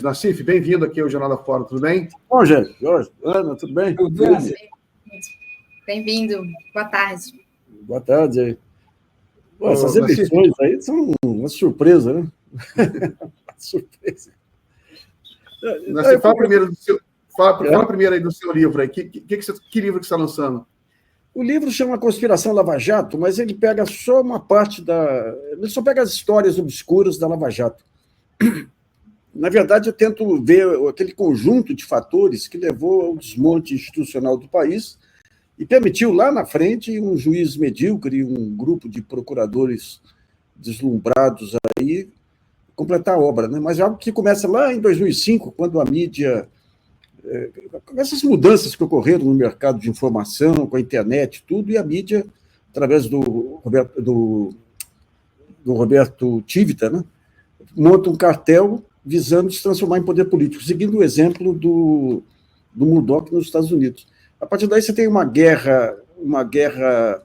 Nassif, bem-vindo aqui ao Jornal da Fora, tudo bem? Bom, gente, Jorge, Ana, tudo bem? Tudo bem. Bem-vindo, boa tarde. Boa tarde aí. Pô, essas eleições aí são uma surpresa, né? Surpresa. Nassif, fala primeiro aí do seu livro aí. Que livro que você está lançando? O livro chama Conspiração Lava Jato, mas ele pega só uma parte da... Ele só pega as histórias obscuras da Lava Jato. Na verdade, eu tento ver aquele conjunto de fatores que levou ao desmonte institucional do país e permitiu lá na frente um juiz medíocre e um grupo de procuradores deslumbrados aí completar a obra, né? Mas é algo que começa lá em 2005, quando a mídia... essas mudanças que ocorreram no mercado de informação, com a internet, tudo, e a mídia, através do Roberto Tivita, né, monta um cartel visando se transformar em poder político, seguindo o exemplo do Murdoch nos Estados Unidos. A partir daí você tem uma guerra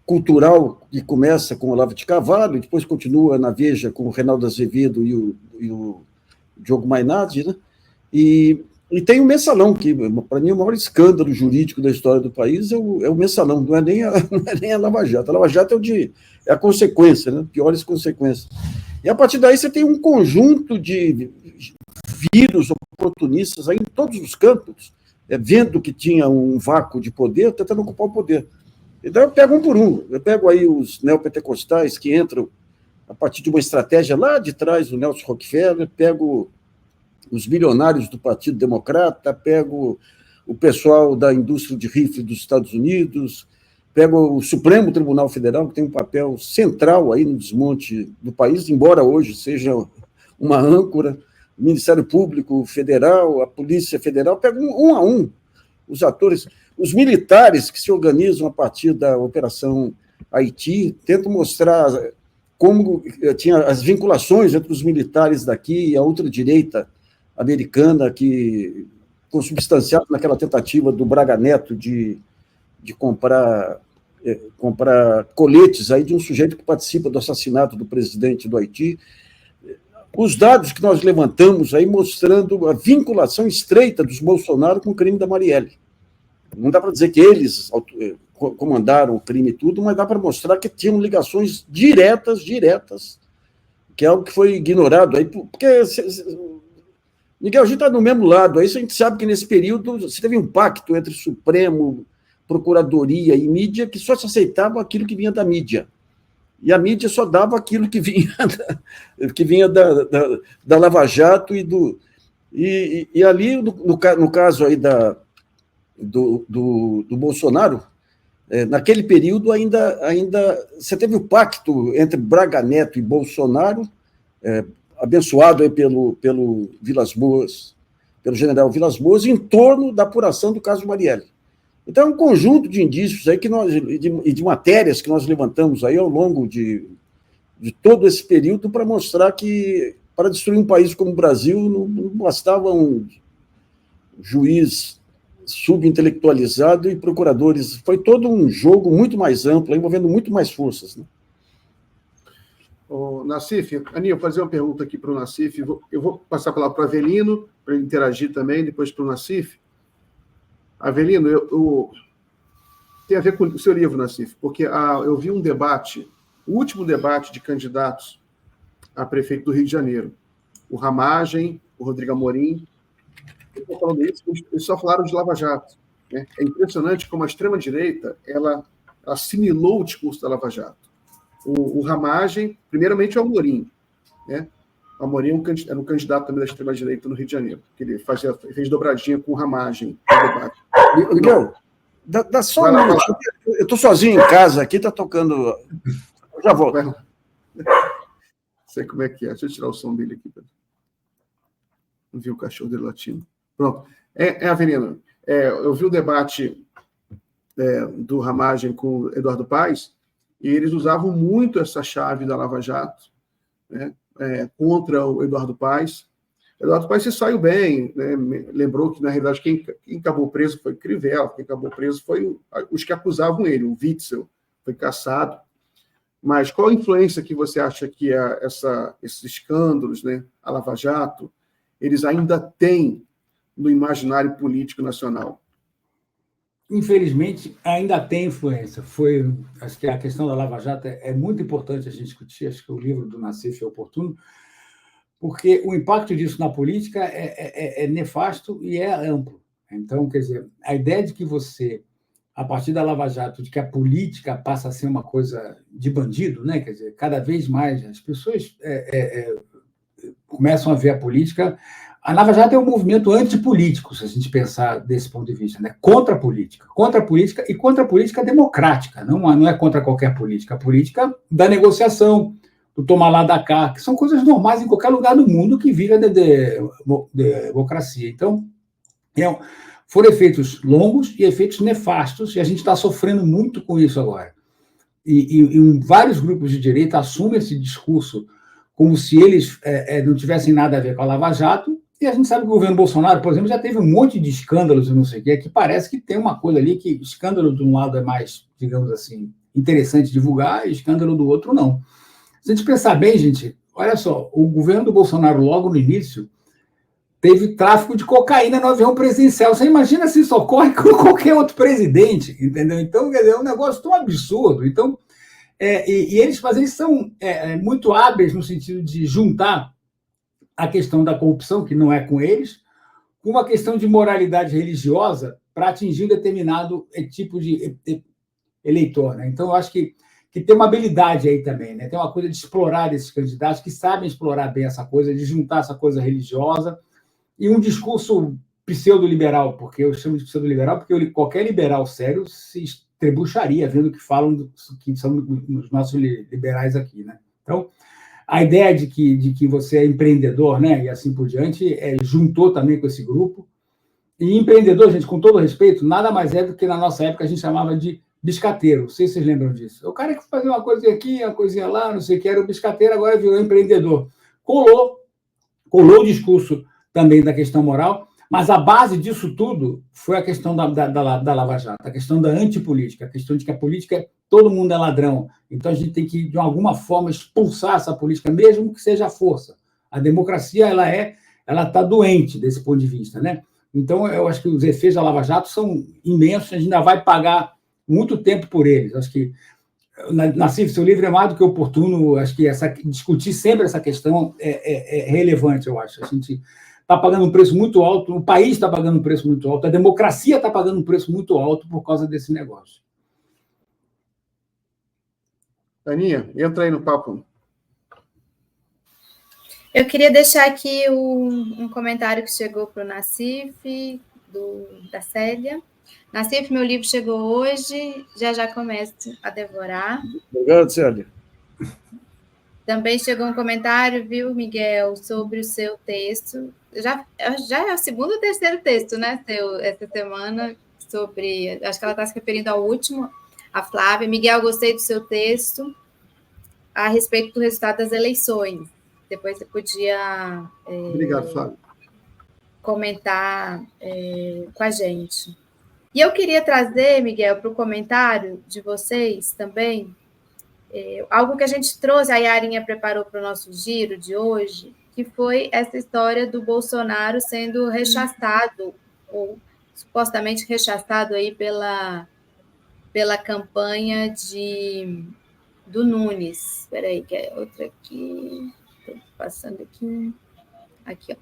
cultural que começa com o Olavo de Carvalho, e depois continua na Veja com o Reinaldo Azevedo e o Diogo Mainardi, né? E tem o Mensalão, que para mim é o maior escândalo jurídico da história do país, é o Mensalão, não é nem a Lava Jato. A Lava Jato é a consequência, né? Piores consequências. E a partir daí você tem um conjunto de vírus oportunistas aí em todos os campos, vendo que tinha um vácuo de poder, tentando ocupar o poder. Então eu pego um por um. Eu pego aí os neopentecostais que entram a partir de uma estratégia lá de trás do Nelson Rockefeller, pego os milionários do Partido Democrata, pego o pessoal da indústria de rifle dos Estados Unidos, pego o Supremo Tribunal Federal, que tem um papel central aí no desmonte do país, embora hoje seja uma âncora, o Ministério Público Federal, a Polícia Federal, pego um a um os atores, os militares que se organizam a partir da Operação Haiti, tentam mostrar como tinha as vinculações entre os militares daqui e a ultradireita americana, que consubstanciado naquela tentativa do Braga Neto de comprar coletes aí de um sujeito que participa do assassinato do presidente do Haiti. Os dados que nós levantamos aí mostrando a vinculação estreita dos Bolsonaro com o crime da Marielle. Não dá para dizer que eles comandaram o crime e tudo, mas dá para mostrar que tinham ligações diretas, que é algo que foi ignorado aí, porque... Miguel, a gente está do mesmo lado, aí a gente sabe que nesse período você teve um pacto entre Supremo, Procuradoria e mídia que só se aceitava aquilo que vinha da mídia. E a mídia só dava aquilo que vinha da Lava Jato e ali, no caso aí do Bolsonaro, naquele período ainda você teve o pacto entre Braga Neto e Bolsonaro, abençoado aí pelo Vilas Boas, pelo general Vilas Boas, em torno da apuração do caso Marielle. Então, é um conjunto de indícios aí e de matérias que nós levantamos aí ao longo de todo esse período para mostrar que, para destruir um país como o Brasil, não bastava um juiz subintelectualizado e procuradores. Foi todo um jogo muito mais amplo, envolvendo muito mais forças, né? Nassif, Aninha, eu vou fazer uma pergunta aqui para o Nassif. Eu vou passar a palavra para o Avelino, para ele interagir também, depois para o Nassif. Avelino, tem a ver com o seu livro, Nassif, porque eu vi um debate, o último debate de candidatos a prefeito do Rio de Janeiro. O Ramagem, o Rodrigo Amorim, eles só falaram de Lava Jato, né? É impressionante como a extrema-direita ela assimilou o discurso da Lava Jato. O Ramagem, primeiramente, é o Amorim, né? O Amorim era um candidato também da extrema-direita no Rio de Janeiro, que ele fez dobradinha com o Ramagem no debate. Miguel, dá só um minuto. Eu estou sozinho em casa aqui, está tocando... Eu já volto. Sei como é que é. Deixa eu tirar o som dele aqui. Não vi o cachorro dele latindo. Pronto. Avelino, eu vi o debate do Ramagem com o Eduardo Paes, e eles usavam muito essa chave da Lava Jato, né, contra o Eduardo Paes. Eduardo Paes se saiu bem, né, lembrou que, na realidade, quem acabou preso foi Crivella, quem acabou preso foi os que acusavam ele, o Witzel, foi cassado. Mas qual a influência que você acha que esses escândalos, né, a Lava Jato, eles ainda têm no imaginário político nacional? Infelizmente, ainda tem influência. Acho que a questão da Lava Jato é muito importante a gente discutir, acho que o livro do Nassif é oportuno, porque o impacto disso na política é nefasto e é amplo. Então, quer dizer, a ideia de que você, a partir da Lava Jato, de que a política passa a ser uma coisa de bandido, né? Quer dizer, cada vez mais as pessoas começam a ver a política. A Lava Jato é um movimento antipolítico, se a gente pensar desse ponto de vista, né? Contra a política e contra a política democrática, não é contra qualquer política, a política da negociação, do tomar lá da cá, que são coisas normais em qualquer lugar do mundo que vive a democracia. Então, foram efeitos longos e efeitos nefastos, e a gente está sofrendo muito com isso agora. E vários grupos de direita assumem esse discurso como se eles não tivessem nada a ver com a Lava Jato, e a gente sabe que o governo Bolsonaro, por exemplo, já teve um monte de escândalos e não sei o quê, que parece que tem uma coisa ali que escândalo de um lado é mais, digamos assim, interessante divulgar, e escândalo do outro não. Se a gente pensar bem, gente, olha só, o governo do Bolsonaro, logo no início, teve tráfico de cocaína no avião presidencial. Você imagina se isso ocorre com qualquer outro presidente, entendeu? Então, quer dizer, é um negócio tão absurdo. Então, eles são muito hábeis no sentido de juntar a questão da corrupção, que não é com eles, com uma questão de moralidade religiosa para atingir um determinado tipo de eleitor, né? Então, eu acho que tem uma habilidade aí também, né? Tem uma coisa de explorar esses candidatos que sabem explorar bem essa coisa, de juntar essa coisa religiosa e um discurso pseudo-liberal, porque eu chamo de pseudo-liberal porque qualquer liberal sério se estrebucharia vendo o que falam, que são os nossos liberais aqui, né? Então, a ideia de que você é empreendedor, né, e assim por diante, juntou também com esse grupo. E empreendedor, gente, com todo respeito, nada mais é do que na nossa época a gente chamava de biscateiro. Não sei se vocês lembram disso. O cara que fazia uma coisinha aqui, uma coisinha lá, não sei o que, era o biscateiro, agora virou empreendedor. Colou o discurso também da questão moral, mas a base disso tudo foi a questão da Lava Jato, a questão da antipolítica, a questão de que a política, todo mundo é ladrão. Então, a gente tem que, de alguma forma, expulsar essa política, mesmo que seja a força. A democracia, ela está doente desse ponto de vista, né? Então, eu acho que os efeitos da Lava Jato são imensos, a gente ainda vai pagar muito tempo por eles. Acho que, Nassif, seu livro é mais do que oportuno, acho que discutir sempre essa questão é relevante, eu acho. A gente está pagando um preço muito alto, o país está pagando um preço muito alto, a democracia está pagando um preço muito alto por causa desse negócio. Aninha, entra aí no papo. Eu queria deixar aqui um comentário que chegou para o Nassif, da Célia. Nassif, meu livro chegou hoje, já começo a devorar. Obrigado, Célia. Também chegou um comentário, viu, Miguel, sobre o seu texto. Já é o segundo ou terceiro texto, né, essa semana, sobre... Acho que ela está se referindo ao último, a Flávia. Miguel, gostei do seu texto a respeito do resultado das eleições. Depois você podia Obrigado, Flávia. Comentar com a gente. E eu queria trazer, Miguel, para o comentário de vocês também, algo que a gente trouxe, a Yarinha preparou para o nosso giro de hoje, que foi essa história do Bolsonaro sendo rechaçado, ou supostamente rechaçado aí pela campanha do Nunes. Espera aí, que é outra aqui. Estou passando aqui. Aqui, ó.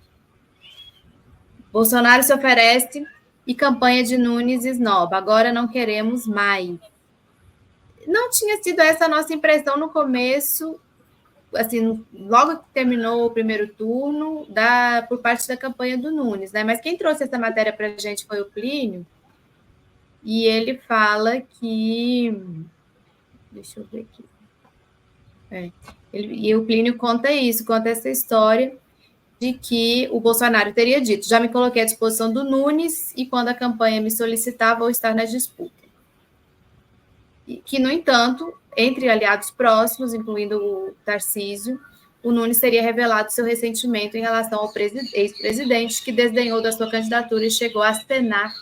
Bolsonaro se oferece e campanha de Nunes esnoba. Agora não queremos mais. Não tinha sido essa a nossa impressão no começo, assim, logo que terminou o primeiro turno, por parte da campanha do Nunes, né? Mas quem trouxe essa matéria para a gente foi o Plínio, e ele fala que... Deixa eu ver aqui. E o Plínio conta essa história de que o Bolsonaro teria dito: já me coloquei à disposição do Nunes e quando a campanha me solicitar, vou estar na disputa. E que, no entanto, entre aliados próximos, incluindo o Tarcísio, o Nunes teria revelado seu ressentimento em relação ao ex-presidente, que desdenhou da sua candidatura e chegou a acenar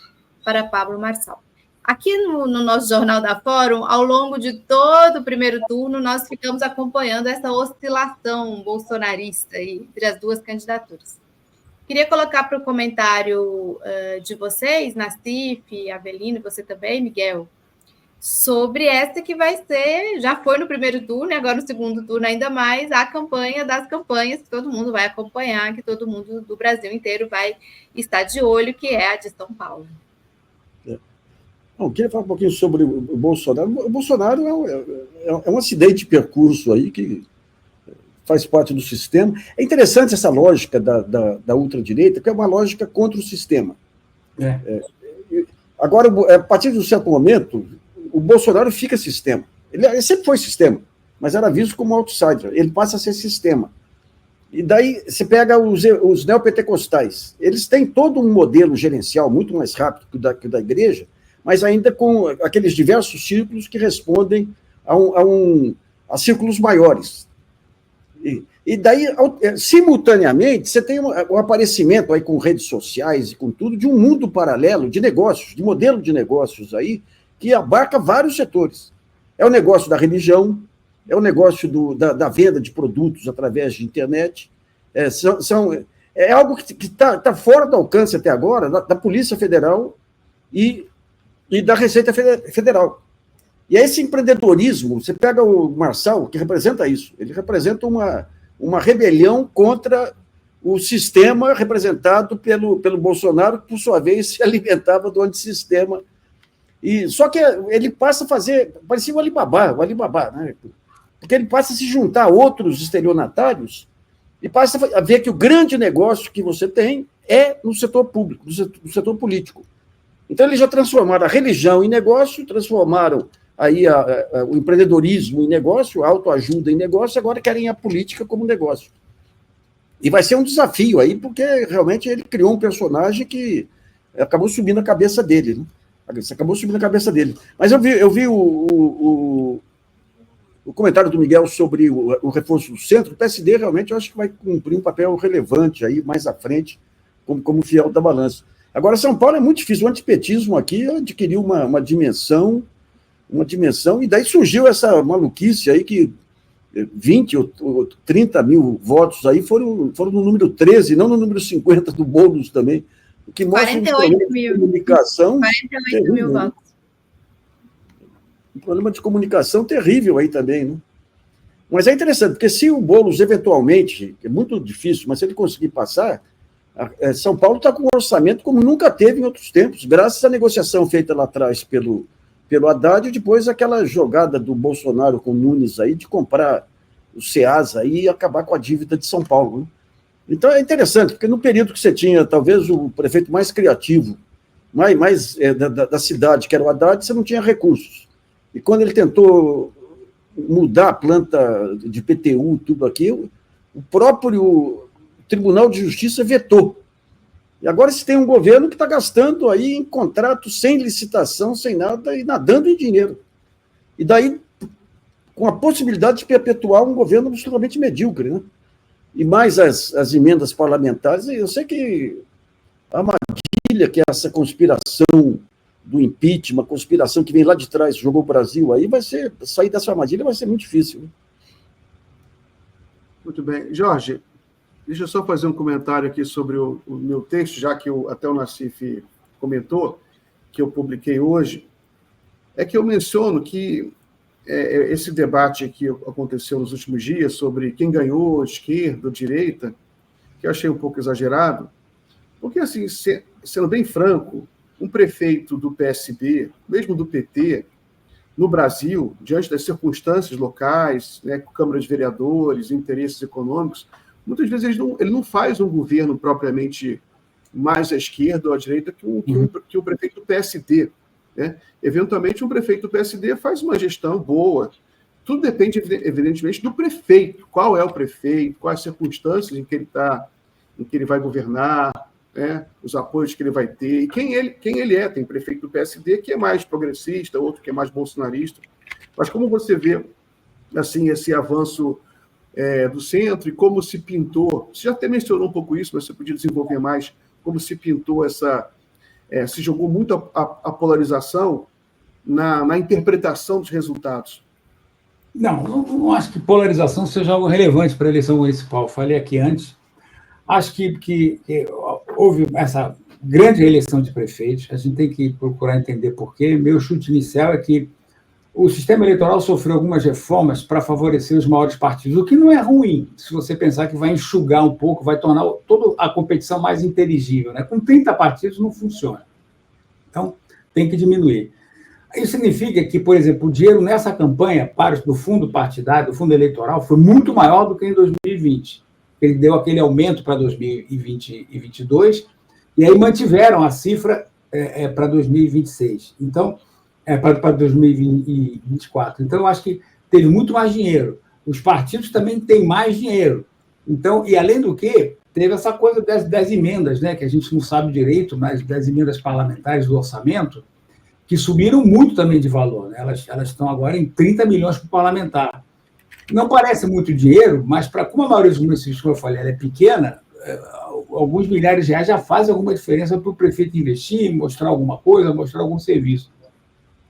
para Pablo Marçal. Aqui no nosso Jornal da Fórum, ao longo de todo o primeiro turno, nós ficamos acompanhando essa oscilação bolsonarista entre as duas candidaturas. Queria colocar para o comentário de vocês, Nassif, Avelino, você também, Miguel, sobre essa que vai ser, já foi no primeiro turno, e agora no segundo turno ainda mais, a campanha das campanhas, que todo mundo vai acompanhar, que todo mundo do Brasil inteiro vai estar de olho, que é a de São Paulo. Bom, queria falar um pouquinho sobre o Bolsonaro. O Bolsonaro é um acidente de percurso aí que faz parte do sistema. É interessante essa lógica da ultradireita, que é uma lógica contra o sistema. Agora, a partir de um certo momento, o Bolsonaro fica sistema. Ele sempre foi sistema, mas era visto como outsider. Ele passa a ser sistema. E daí você pega os neopentecostais. Eles têm todo um modelo gerencial muito mais rápido que o da igreja, mas ainda com aqueles diversos círculos que respondem a círculos maiores. E daí, simultaneamente, você tem o aparecimento aí com redes sociais e com tudo, de um mundo paralelo de negócios, de modelo de negócios aí, que abarca vários setores. É o negócio da religião, é o negócio da venda de produtos através de internet, é algo que está fora do alcance até agora da Polícia Federal e da Receita Federal. E esse empreendedorismo, você pega o Marçal, que representa isso, ele representa uma rebelião contra o sistema representado pelo Bolsonaro, que, por sua vez, se alimentava do antissistema. Só que ele passa a fazer, parecia o Alibaba, né? Porque ele passa a se juntar a outros estelionatários e passa a ver que o grande negócio que você tem é no setor público, no setor político. Então, eles já transformaram a religião em negócio, transformaram aí o empreendedorismo em negócio, a autoajuda em negócio, agora querem a política como negócio. E vai ser um desafio aí, porque realmente ele criou um personagem que acabou subindo a cabeça dele, né? Acabou subindo a cabeça dele. Mas eu vi o comentário do Miguel sobre o reforço do centro. O PSD realmente eu acho que vai cumprir um papel relevante aí mais à frente, como fiel da balança. Agora, São Paulo é muito difícil. O antipetismo aqui adquiriu uma dimensão, e daí surgiu essa maluquice aí que 20 ou 30 mil votos aí foram no número 13, não no número 50 do Boulos também, o que mostra 48 mil. Comunicação 48 mil votos. Um problema de comunicação terrível aí também, né? Mas é interessante, porque se o Boulos eventualmente, é muito difícil, mas se ele conseguir passar, São Paulo está com um orçamento como nunca teve em outros tempos, graças à negociação feita lá atrás pelo Haddad, e depois aquela jogada do Bolsonaro com o Nunes aí, de comprar o SEASA aí e acabar com a dívida de São Paulo, né? Então é interessante, porque no período que você tinha talvez o prefeito mais criativo, mais da cidade, que era o Haddad, você não tinha recursos. E quando ele tentou mudar a planta de PTU, tudo aquilo, o próprio Tribunal de Justiça vetou. E agora se tem um governo que está gastando aí em contratos sem licitação, sem nada, e nadando em dinheiro. E daí, com a possibilidade de perpetuar um governo absolutamente medíocre, né? E mais as emendas parlamentares, eu sei que a armadilha, que é essa conspiração do impeachment, uma conspiração que vem lá de trás, jogou o Brasil aí, sair dessa armadilha vai ser muito difícil, né? Muito bem. Jorge, deixa eu só fazer um comentário aqui sobre o meu texto, já que até o Nassif comentou, que eu publiquei hoje, é que eu menciono que esse debate que aconteceu nos últimos dias sobre quem ganhou, esquerda ou direita, que eu achei um pouco exagerado, porque, assim, sendo bem franco, um prefeito do PSB, mesmo do PT, no Brasil, diante das circunstâncias locais, né, Câmara de Vereadores, interesses econômicos, muitas vezes ele não faz um governo propriamente mais à esquerda ou à direita que o prefeito do PSD, né? Eventualmente, um prefeito do PSD faz uma gestão boa. Tudo depende, evidentemente, do prefeito. Qual é o prefeito, quais as circunstâncias em que ele vai governar, né? Os apoios que ele vai ter, e quem ele é. Tem prefeito do PSD que é mais progressista, outro que é mais bolsonarista. Mas como você vê assim, esse avanço do centro e como se pintou, você já até mencionou um pouco isso, mas você podia desenvolver mais, como se pintou se jogou muito a polarização na interpretação dos resultados. Não acho que polarização seja algo relevante para a eleição municipal. Falei aqui antes. Acho que houve essa grande reeleição de prefeitos, a gente tem que procurar entender por quê. Meu chute inicial é que o sistema eleitoral sofreu algumas reformas para favorecer os maiores partidos, o que não é ruim, se você pensar que vai enxugar um pouco, vai tornar toda a competição mais inteligível. Né? Com 30 partidos não funciona. Então, tem que diminuir. Isso significa que, por exemplo, o dinheiro nessa campanha do fundo partidário, do fundo eleitoral, foi muito maior do que em 2020. Ele deu aquele aumento para 2020 e 2022, e aí mantiveram a cifra para 2026. Então, para 2024. Então, eu acho que teve muito mais dinheiro. Os partidos também têm mais dinheiro. Então, e além do que, teve essa coisa das emendas, né, que a gente não sabe direito, mas das emendas parlamentares do orçamento, que subiram muito também de valor. Né? Elas estão agora em 30 milhões por parlamentar. Não parece muito dinheiro, mas como a maioria dos municípios, como eu falei, ela é pequena, alguns milhares de reais já fazem alguma diferença para o prefeito investir, mostrar alguma coisa, mostrar algum serviço.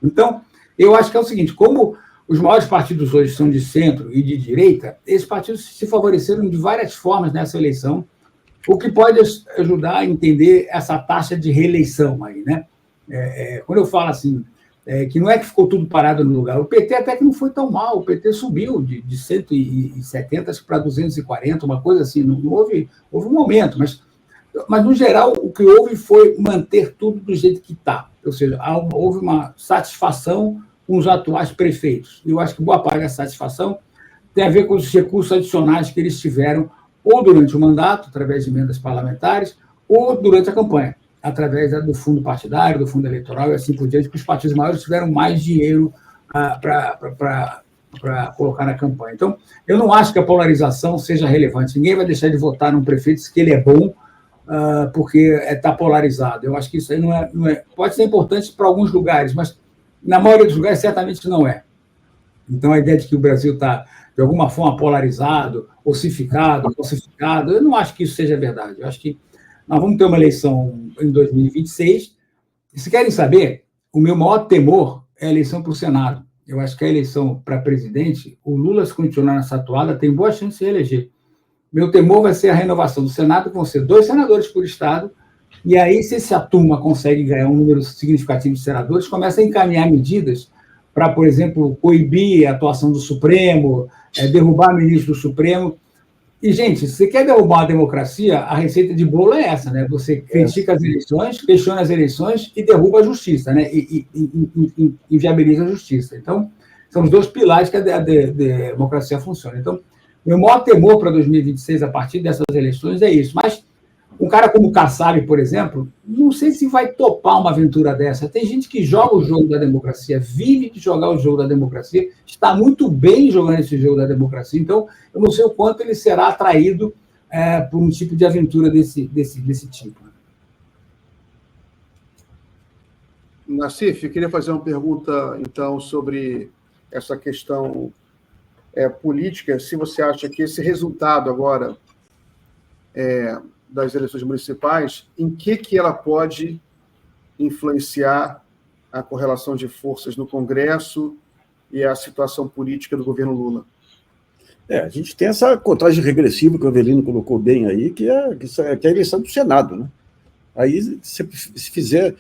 Então, eu acho que é o seguinte, como os maiores partidos hoje são de centro e de direita, esses partidos se favoreceram de várias formas nessa eleição, o que pode ajudar a entender essa taxa de reeleição aí, né? Quando eu falo assim, que não é que ficou tudo parado no lugar, o PT até que não foi tão mal, o PT subiu de 170 para 240, uma coisa assim, não houve um aumento, mas no geral o que houve foi manter tudo do jeito que está, ou seja, houve uma satisfação com os atuais prefeitos. Eu acho que boa parte da satisfação tem a ver com os recursos adicionais que eles tiveram ou durante o mandato, através de emendas parlamentares, ou durante a campanha, através do fundo partidário, do fundo eleitoral e assim por diante, que os partidos maiores tiveram mais dinheiro para colocar na campanha. Então, eu não acho que a polarização seja relevante. Ninguém vai deixar de votar num prefeito se ele é bom, porque está polarizado. Eu acho que isso aí não é. Pode ser importante para alguns lugares, mas na maioria dos lugares certamente não é. Então, a ideia de que o Brasil está, de alguma forma, polarizado, ossificado, calcificado, eu não acho que isso seja verdade. Eu acho que nós vamos ter uma eleição em 2026. E se querem saber, o meu maior temor é a eleição para o Senado. Eu acho que a eleição para presidente, o Lula, se continuar nessa atuada, tem boa chance de se reeleger. Meu temor vai ser a renovação do Senado, que vão ser 2 senadores por estado, e aí, se essa turma consegue ganhar um número significativo de senadores, começa a encaminhar medidas para, por exemplo, coibir a atuação do Supremo, derrubar ministro do Supremo. E, gente, se você quer derrubar a democracia, a receita de bolo é essa, né? Você critica as eleições, questiona as eleições e derruba a justiça, né? E inviabiliza a justiça. Então, são os 2 pilares que a democracia funciona. Então, meu maior temor para 2026, a partir dessas eleições, é isso. Mas um cara como o Kassab, por exemplo, não sei se vai topar uma aventura dessa. Tem gente que joga o jogo da democracia, vive de jogar o jogo da democracia, está muito bem jogando esse jogo da democracia, então eu não sei o quanto ele será atraído por um tipo de aventura desse tipo. Nassif, eu queria fazer uma pergunta, então, sobre essa questão política. Se você acha que esse resultado agora das eleições municipais, em que ela pode influenciar a correlação de forças no Congresso e a situação política do governo Lula? A gente tem essa contagem regressiva que o Avelino colocou bem aí, que é a eleição do Senado, né? Aí, se fizer...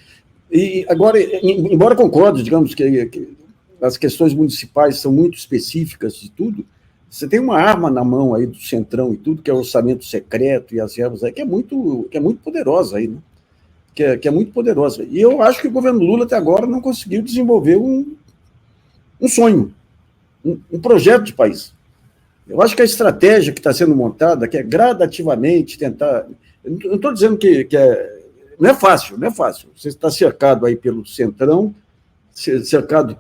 E agora, embora concorde, digamos, que as questões municipais são muito específicas de tudo, você tem uma arma na mão aí do Centrão e tudo, que é o orçamento secreto e as verbas aí, que é muito poderosa aí, né? Que é muito poderosa. E eu acho que o governo Lula até agora não conseguiu desenvolver um sonho, um projeto de país. Eu acho que a estratégia que está sendo montada, que é gradativamente tentar... Eu não estou dizendo que não é fácil, não é fácil. Você está cercado aí pelo Centrão, cercado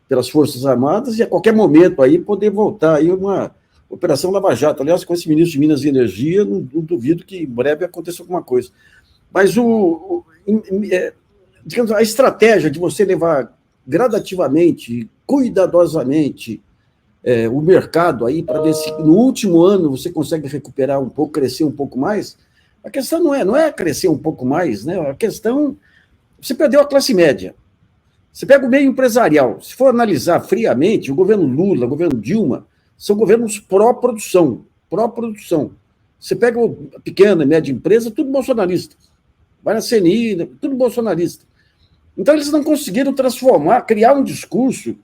pelas Forças Armadas, e a qualquer momento aí poder voltar aí uma Operação Lava Jato. Aliás, com esse ministro de Minas e Energia, não duvido que em breve aconteça alguma coisa. Mas digamos, a estratégia de você levar gradativamente, cuidadosamente, o mercado aí, para ver se no último ano você consegue recuperar um pouco, crescer um pouco mais, a questão não é crescer um pouco mais, né? A questão, você perdeu a classe média. Você pega o meio empresarial, se for analisar friamente, o governo Lula, o governo Dilma, são governos pró-produção. Você pega a pequena e média empresa, tudo bolsonarista. Vai na CNI, tudo bolsonarista. Então, eles não conseguiram transformar, criar um discurso.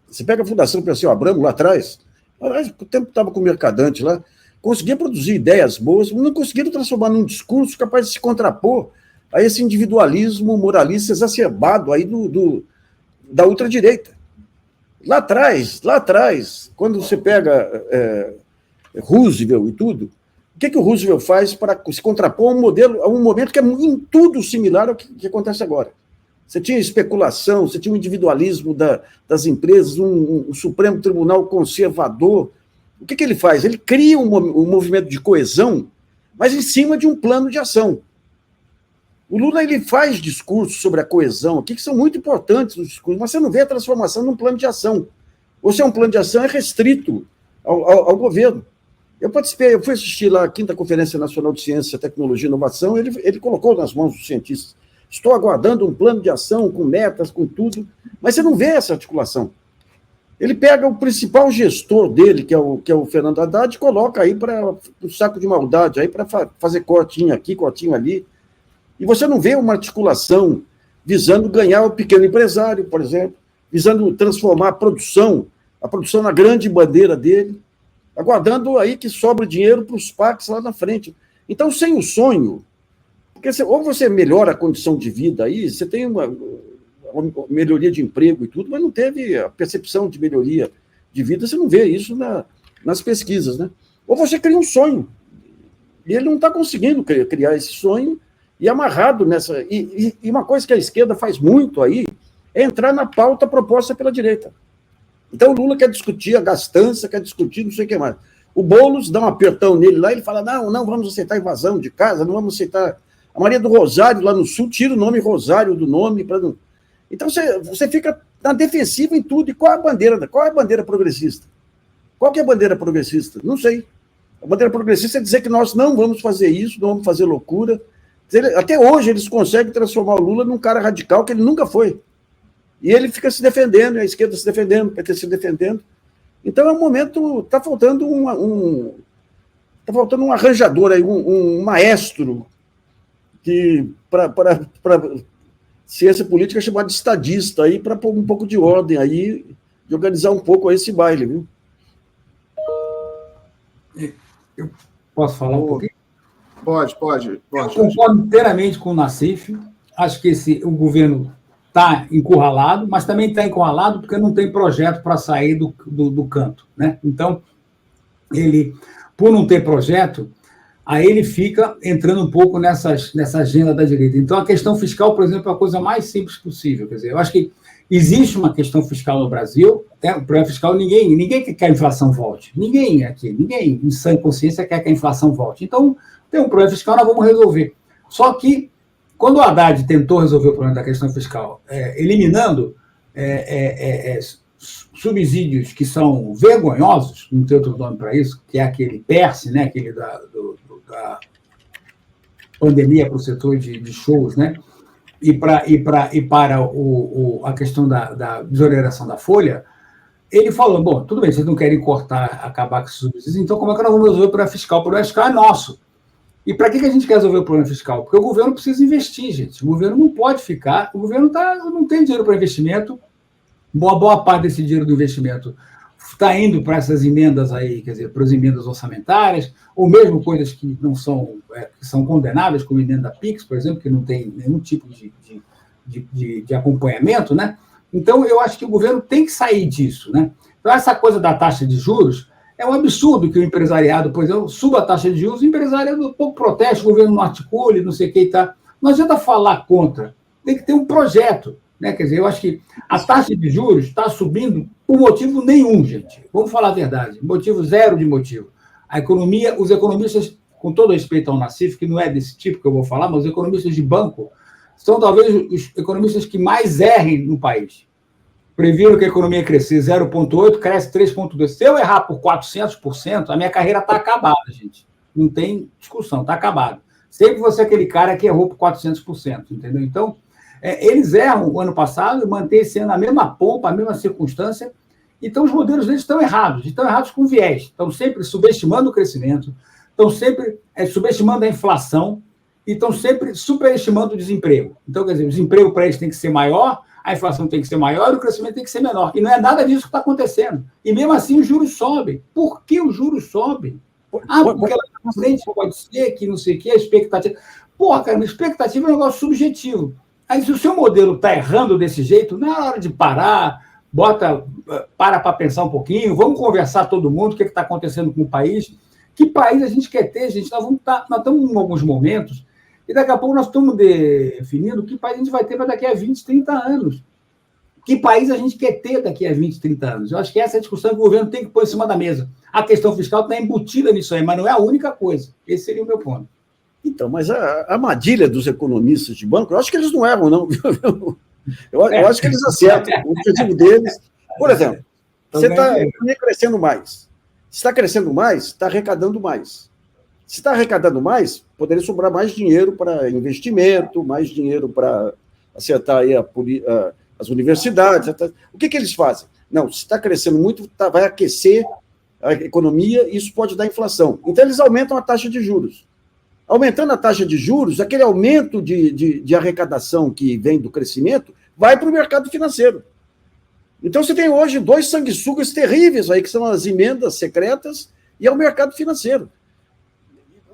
Você pega a Fundação Perseu Abramo lá atrás, o tempo estava com o Mercadante lá, conseguia produzir ideias boas, mas não conseguiram transformar num discurso capaz de se contrapor a esse individualismo moralista exacerbado aí da ultradireita. Lá atrás, quando você pega Roosevelt e tudo, o que o Roosevelt faz para se contrapor a um momento que é em tudo similar ao que acontece agora? Você tinha especulação, você tinha o individualismo das empresas, um Supremo Tribunal conservador. O que ele faz? Ele cria um movimento de coesão, mas em cima de um plano de ação. O Lula ele faz discursos sobre a coesão aqui, que são muito importantes nos discursos, mas você não vê a transformação num plano de ação. Ou se é um plano de ação, é restrito ao governo. Eu fui assistir lá a 5ª Conferência Nacional de Ciência, Tecnologia e Inovação, ele colocou nas mãos dos cientistas. Estou aguardando um plano de ação com metas, com tudo, mas você não vê essa articulação. Ele pega o principal gestor dele, que é o Fernando Haddad, e coloca aí para o saco de maldade, aí para fazer cortinho aqui, cortinho ali. E você não vê uma articulação visando ganhar o pequeno empresário, por exemplo, visando transformar a produção na grande bandeira dele, aguardando aí que sobra dinheiro para os PACs lá na frente. Então, sem o sonho, porque ou você melhora a condição de vida aí, você tem uma melhoria de emprego e tudo, mas não teve a percepção de melhoria de vida, você não vê isso nas pesquisas, né? Ou você cria um sonho, e ele não está conseguindo criar esse sonho, e amarrado nessa... E uma coisa que a esquerda faz muito aí é entrar na pauta proposta pela direita. Então o Lula quer discutir a gastança, quer discutir não sei o que mais. O Boulos dá um apertão nele lá, ele fala, não vamos aceitar invasão de casa, não vamos aceitar... A Maria do Rosário, lá no Sul, tira o nome Rosário do nome. Então você fica na defensiva em tudo. E qual é a bandeira? Qual é a bandeira progressista? Qual que é a bandeira progressista? Não sei. A bandeira progressista é dizer que nós não vamos fazer isso, não vamos fazer loucura. Até hoje eles conseguem transformar o Lula num cara radical que ele nunca foi. E ele fica se defendendo, a esquerda se defendendo, o PT se defendendo. Então é um momento, está faltando um arranjador aí, um maestro que para ciência política chamar de estadista aí, para pôr um pouco de ordem aí, de organizar um pouco esse baile, viu? Eu posso falar um pouquinho? Pode. Eu concordo inteiramente com o Nassif. Acho que o governo está encurralado, mas também está encurralado porque não tem projeto para sair do canto, né? Então, ele, por não ter projeto, aí ele fica entrando um pouco nessa agenda da direita. Então, a questão fiscal, por exemplo, é a coisa mais simples possível. Quer dizer, eu acho que existe uma questão fiscal no Brasil, o problema fiscal, ninguém quer que a inflação volte. Ninguém em sã consciência quer que a inflação volte. Então, tem um problema fiscal, nós vamos resolver. Só que, quando o Haddad tentou resolver o problema da questão fiscal, eliminando subsídios que são vergonhosos, não tem outro nome para isso, que é aquele PERSE, né, aquele da pandemia para o setor de shows, né, e para a questão da desoneração da folha, ele falou, bom, tudo bem, vocês não querem acabar com esses subsídios, então como é que nós vamos resolver o problema fiscal? O problema fiscal é nosso. E para que a gente quer resolver o problema fiscal? Porque o governo precisa investir, gente. O governo não pode ficar... O governo não tem dinheiro para investimento. Boa parte desse dinheiro do investimento está indo para essas emendas aí, quer dizer, para as emendas orçamentárias, ou mesmo coisas que não são, que são condenáveis, como a emenda PIX, por exemplo, que não tem nenhum tipo de acompanhamento, né? Então, eu acho que o governo tem que sair disso, né? Então, essa coisa da taxa de juros... É um absurdo que o empresariado, por exemplo, suba a taxa de juros, o empresariado pouco proteste, o governo não articule, não sei o que e tal. Não adianta falar contra, tem que ter um projeto, né? Quer dizer, eu acho que a taxa de juros está subindo por motivo nenhum, gente. Vamos falar a verdade, motivo zero de motivo. A economia, os economistas, com todo respeito ao Nassif, que não é desse tipo que eu vou falar, mas os economistas de banco são talvez os economistas que mais errem no país. Previram que a economia crescer 0,8%, cresce 3,2%. Se eu errar por 400%, a minha carreira está acabada, gente. Não tem discussão, está acabado. Sempre você é aquele cara que errou por 400%, entendeu? Então, eles erram o ano passado e mantêm esse ano a mesma pompa, a mesma circunstância. Então, os modelos deles estão errados com viés. Estão sempre subestimando o crescimento, estão sempre subestimando a inflação e estão sempre superestimando o desemprego. Então, quer dizer, o desemprego para eles tem que ser maior, a inflação tem que ser maior e o crescimento tem que ser menor. E não é nada disso que está acontecendo. E mesmo assim os juros sobem. Por que os juros sobem? Porque lá na frente pode ser que não sei o que, a expectativa... Porra, cara, uma expectativa é um negócio subjetivo. Aí, se o seu modelo está errando desse jeito, não é hora de parar, para pensar um pouquinho, vamos conversar todo mundo, o que está acontecendo com o país, que país a gente quer ter, gente? Nós estamos em alguns momentos, e daqui a pouco nós estamos definindo que país a gente vai ter para daqui a 20, 30 anos. Que país a gente quer ter daqui a 20, 30 anos? Eu acho que essa é a discussão que o governo tem que pôr em cima da mesa. A questão fiscal está embutida nisso aí, mas não é a única coisa. Esse seria o meu ponto. Então, mas a armadilha dos economistas de banco, eu acho que eles não erram, não. Eu acho que eles acertam. O objetivo deles... Por exemplo, você está crescendo mais. Se está crescendo mais, está arrecadando mais. Se está arrecadando mais, poderia sobrar mais dinheiro para investimento, mais dinheiro para acertar aí as universidades. O que eles fazem? Não, se está crescendo muito, vai aquecer a economia e isso pode dar inflação. Então, eles aumentam a taxa de juros. Aumentando a taxa de juros, aquele aumento de arrecadação que vem do crescimento vai para o mercado financeiro. Então, você tem hoje 2 sanguessugas terríveis aí, que são as emendas secretas e ao mercado financeiro.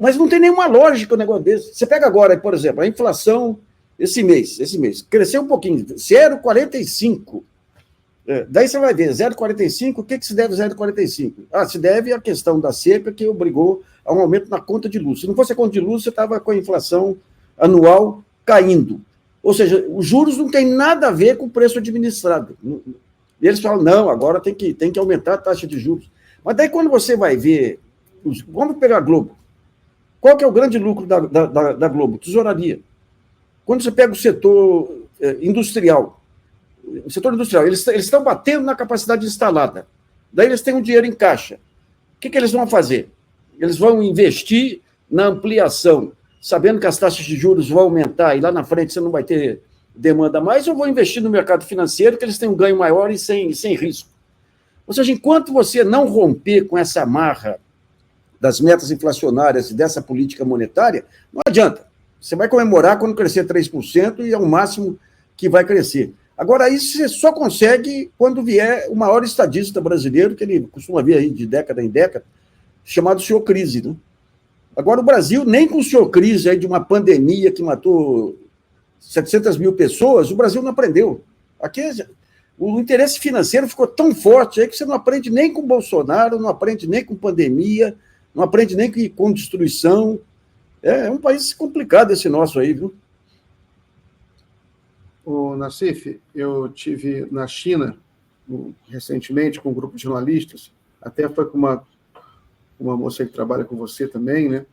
Mas não tem nenhuma lógica o negócio desse. Você pega agora, por exemplo, a inflação esse mês, cresceu um pouquinho, 0,45. Daí você vai ver, 0,45, o que se deve a 0,45? Se deve à questão da seca que obrigou a um aumento na conta de luz. Se não fosse a conta de luz, você estava com a inflação anual caindo. Ou seja, os juros não tem nada a ver com o preço administrado. E eles falam, não, agora tem que aumentar a taxa de juros. Mas daí quando você vai ver, vamos pegar a Globo. Qual que é o grande lucro da Globo? Tesouraria. Quando você pega o setor industrial, eles estão batendo na capacidade instalada. Daí eles têm um dinheiro em caixa. O que eles vão fazer? Eles vão investir na ampliação, sabendo que as taxas de juros vão aumentar e lá na frente você não vai ter demanda mais, ou vão investir no mercado financeiro, que eles têm um ganho maior e sem risco. Ou seja, enquanto você não romper com essa amarra das metas inflacionárias e dessa política monetária, não adianta. Você vai comemorar quando crescer 3% e é o máximo que vai crescer. Agora, isso você só consegue quando vier o maior estadista brasileiro, que ele costuma vir aí de década em década, chamado senhor Crise. Né? Agora, o Brasil, nem com o senhor Crise aí de uma pandemia que matou 700 mil pessoas, o Brasil não aprendeu. Aqui, o interesse financeiro ficou tão forte aí que você não aprende nem com Bolsonaro, não aprende nem com pandemia, não aprende nem com destruição. É um país complicado esse nosso aí, viu? Ô, Nassif, eu tive na China recentemente com um grupo de jornalistas, até foi com uma moça que trabalha com você também, né?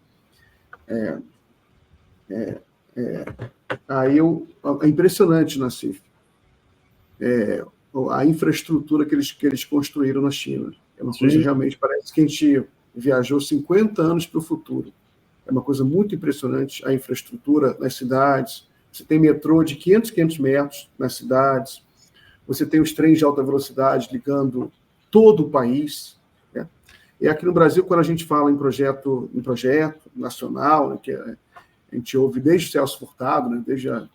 Aí é impressionante, Nassif, a infraestrutura que eles construíram na China. É uma coisa realmente, parece que a gente viajou 50 anos para o futuro. É uma coisa muito impressionante a infraestrutura nas cidades. Você tem metrô de 500 metros nas cidades. Você tem os trens de alta velocidade ligando todo o país. Né? E aqui no Brasil, quando a gente fala em projeto nacional, né, que a gente ouve desde o Celso Furtado, né, desde a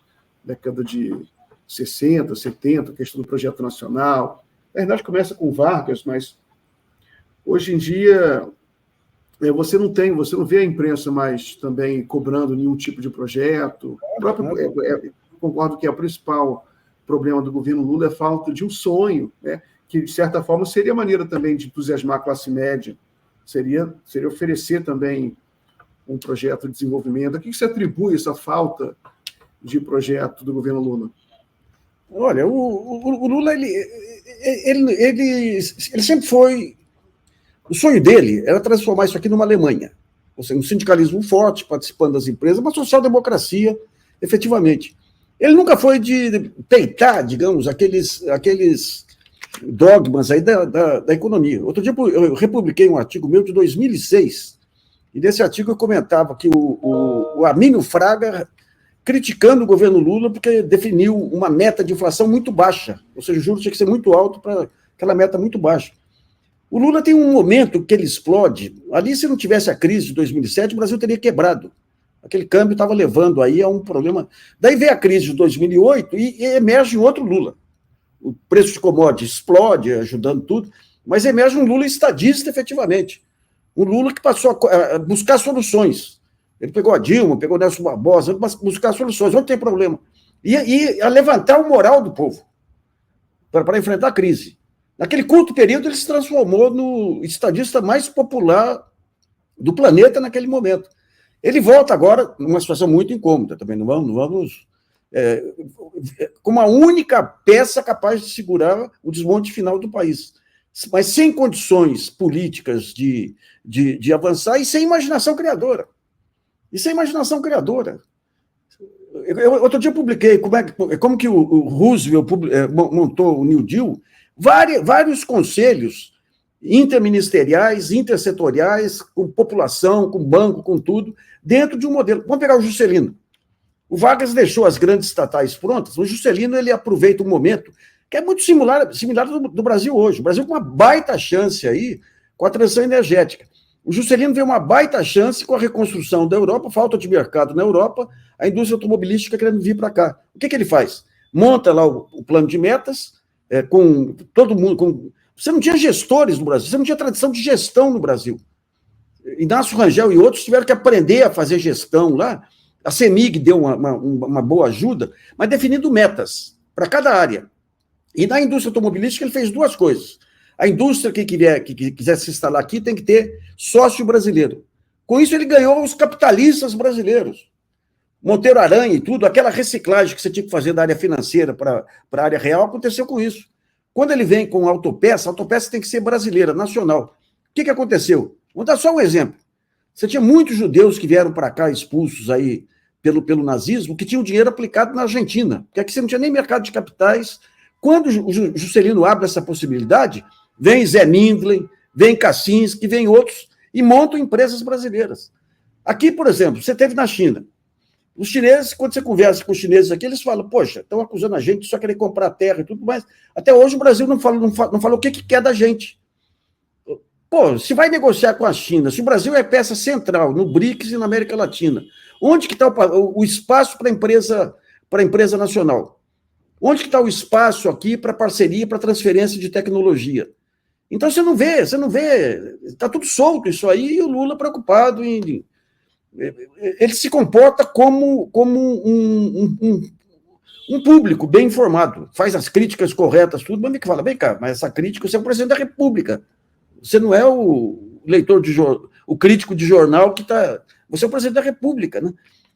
década de 60, 70, a questão do projeto nacional. Na verdade, começa com Vargas, mas hoje em dia você não vê a imprensa mais também cobrando nenhum tipo de projeto. Concordo que o principal problema do governo Lula é a falta de um sonho, né? Que, de certa forma, seria maneira também de entusiasmar a classe média, seria oferecer também um projeto de desenvolvimento. A que você atribui essa falta de projeto do governo Lula? Olha, o Lula, ele sempre foi... O sonho dele era transformar isso aqui numa Alemanha, ou seja, um sindicalismo forte, participando das empresas, uma social-democracia, efetivamente. Ele nunca foi de peitar, digamos, aqueles dogmas aí da economia. Outro dia eu republiquei um artigo meu de 2006, e nesse artigo eu comentava que o Armínio Fraga, criticando o governo Lula, porque definiu uma meta de inflação muito baixa, ou seja, o juros tinha que ser muito alto para aquela meta muito baixa. O Lula tem um momento que ele explode. Ali, se não tivesse a crise de 2007, o Brasil teria quebrado. Aquele câmbio estava levando aí a um problema. Daí vem a crise de 2008 e emerge um outro Lula. O preço de commodities explode, ajudando tudo, mas emerge um Lula estadista, efetivamente. Um Lula que passou a buscar soluções. Ele pegou a Dilma, pegou o Nelson Barbosa, buscar soluções, onde tem problema. E a levantar o moral do povo para enfrentar a crise. Naquele curto período, ele se transformou no estadista mais popular do planeta naquele momento. Ele volta agora numa situação muito incômoda, também não vamos como a única peça capaz de segurar o desmonte final do país, mas sem condições políticas de avançar e sem imaginação criadora. Outro dia eu publiquei como que o Roosevelt montou o New Deal, vários conselhos interministeriais, intersetoriais, com população, com banco, com tudo, dentro de um modelo. Vamos pegar o Juscelino. O Vargas deixou as grandes estatais prontas, o Juscelino ele aproveita um momento que é muito similar do Brasil hoje. O Brasil com uma baita chance aí com a transição energética. O Juscelino vê uma baita chance com a reconstrução da Europa, falta de mercado na Europa, a indústria automobilística querendo vir para cá. O que ele faz? Monta lá o plano de metas, com todo mundo. Você não tinha gestores no Brasil, você não tinha tradição de gestão no Brasil. Inácio Rangel e outros tiveram que aprender a fazer gestão lá. A CEMIG deu uma boa ajuda, mas definindo metas para cada área. E na indústria automobilística ele fez duas coisas. A indústria que quiser se instalar aqui tem que ter sócio brasileiro. Com isso ele ganhou os capitalistas brasileiros. Monteiro Aranha e tudo, aquela reciclagem que você tinha que fazer da área financeira para a área real, aconteceu com isso. Quando ele vem com a autopeça tem que ser brasileira, nacional. O que aconteceu? Vou dar só um exemplo. Você tinha muitos judeus que vieram para cá expulsos aí pelo nazismo, que tinham dinheiro aplicado na Argentina, porque aqui você não tinha nem mercado de capitais. Quando o Juscelino abre essa possibilidade, vem Zé Mindlin, vem Kaczynski, vem outros, e montam empresas brasileiras. Aqui, por exemplo, você teve na China. Os chineses, quando você conversa com os chineses aqui, eles falam, poxa, estão acusando a gente de só querer comprar terra e tudo mais. Até hoje o Brasil não falou o que quer da gente. Pô, se vai negociar com a China, se o Brasil é peça central no BRICS e na América Latina, onde que está o espaço para a empresa nacional? Onde que está o espaço aqui para parceria, para transferência de tecnologia? Então você não vê, está tudo solto isso aí, e o Lula preocupado em... Ele se comporta como um público bem informado, faz as críticas corretas, tudo, mas que fala, vem cá, mas essa crítica, você é o presidente da República, você não é o leitor de jornal, o crítico de jornal que está... Você é o presidente da República, né?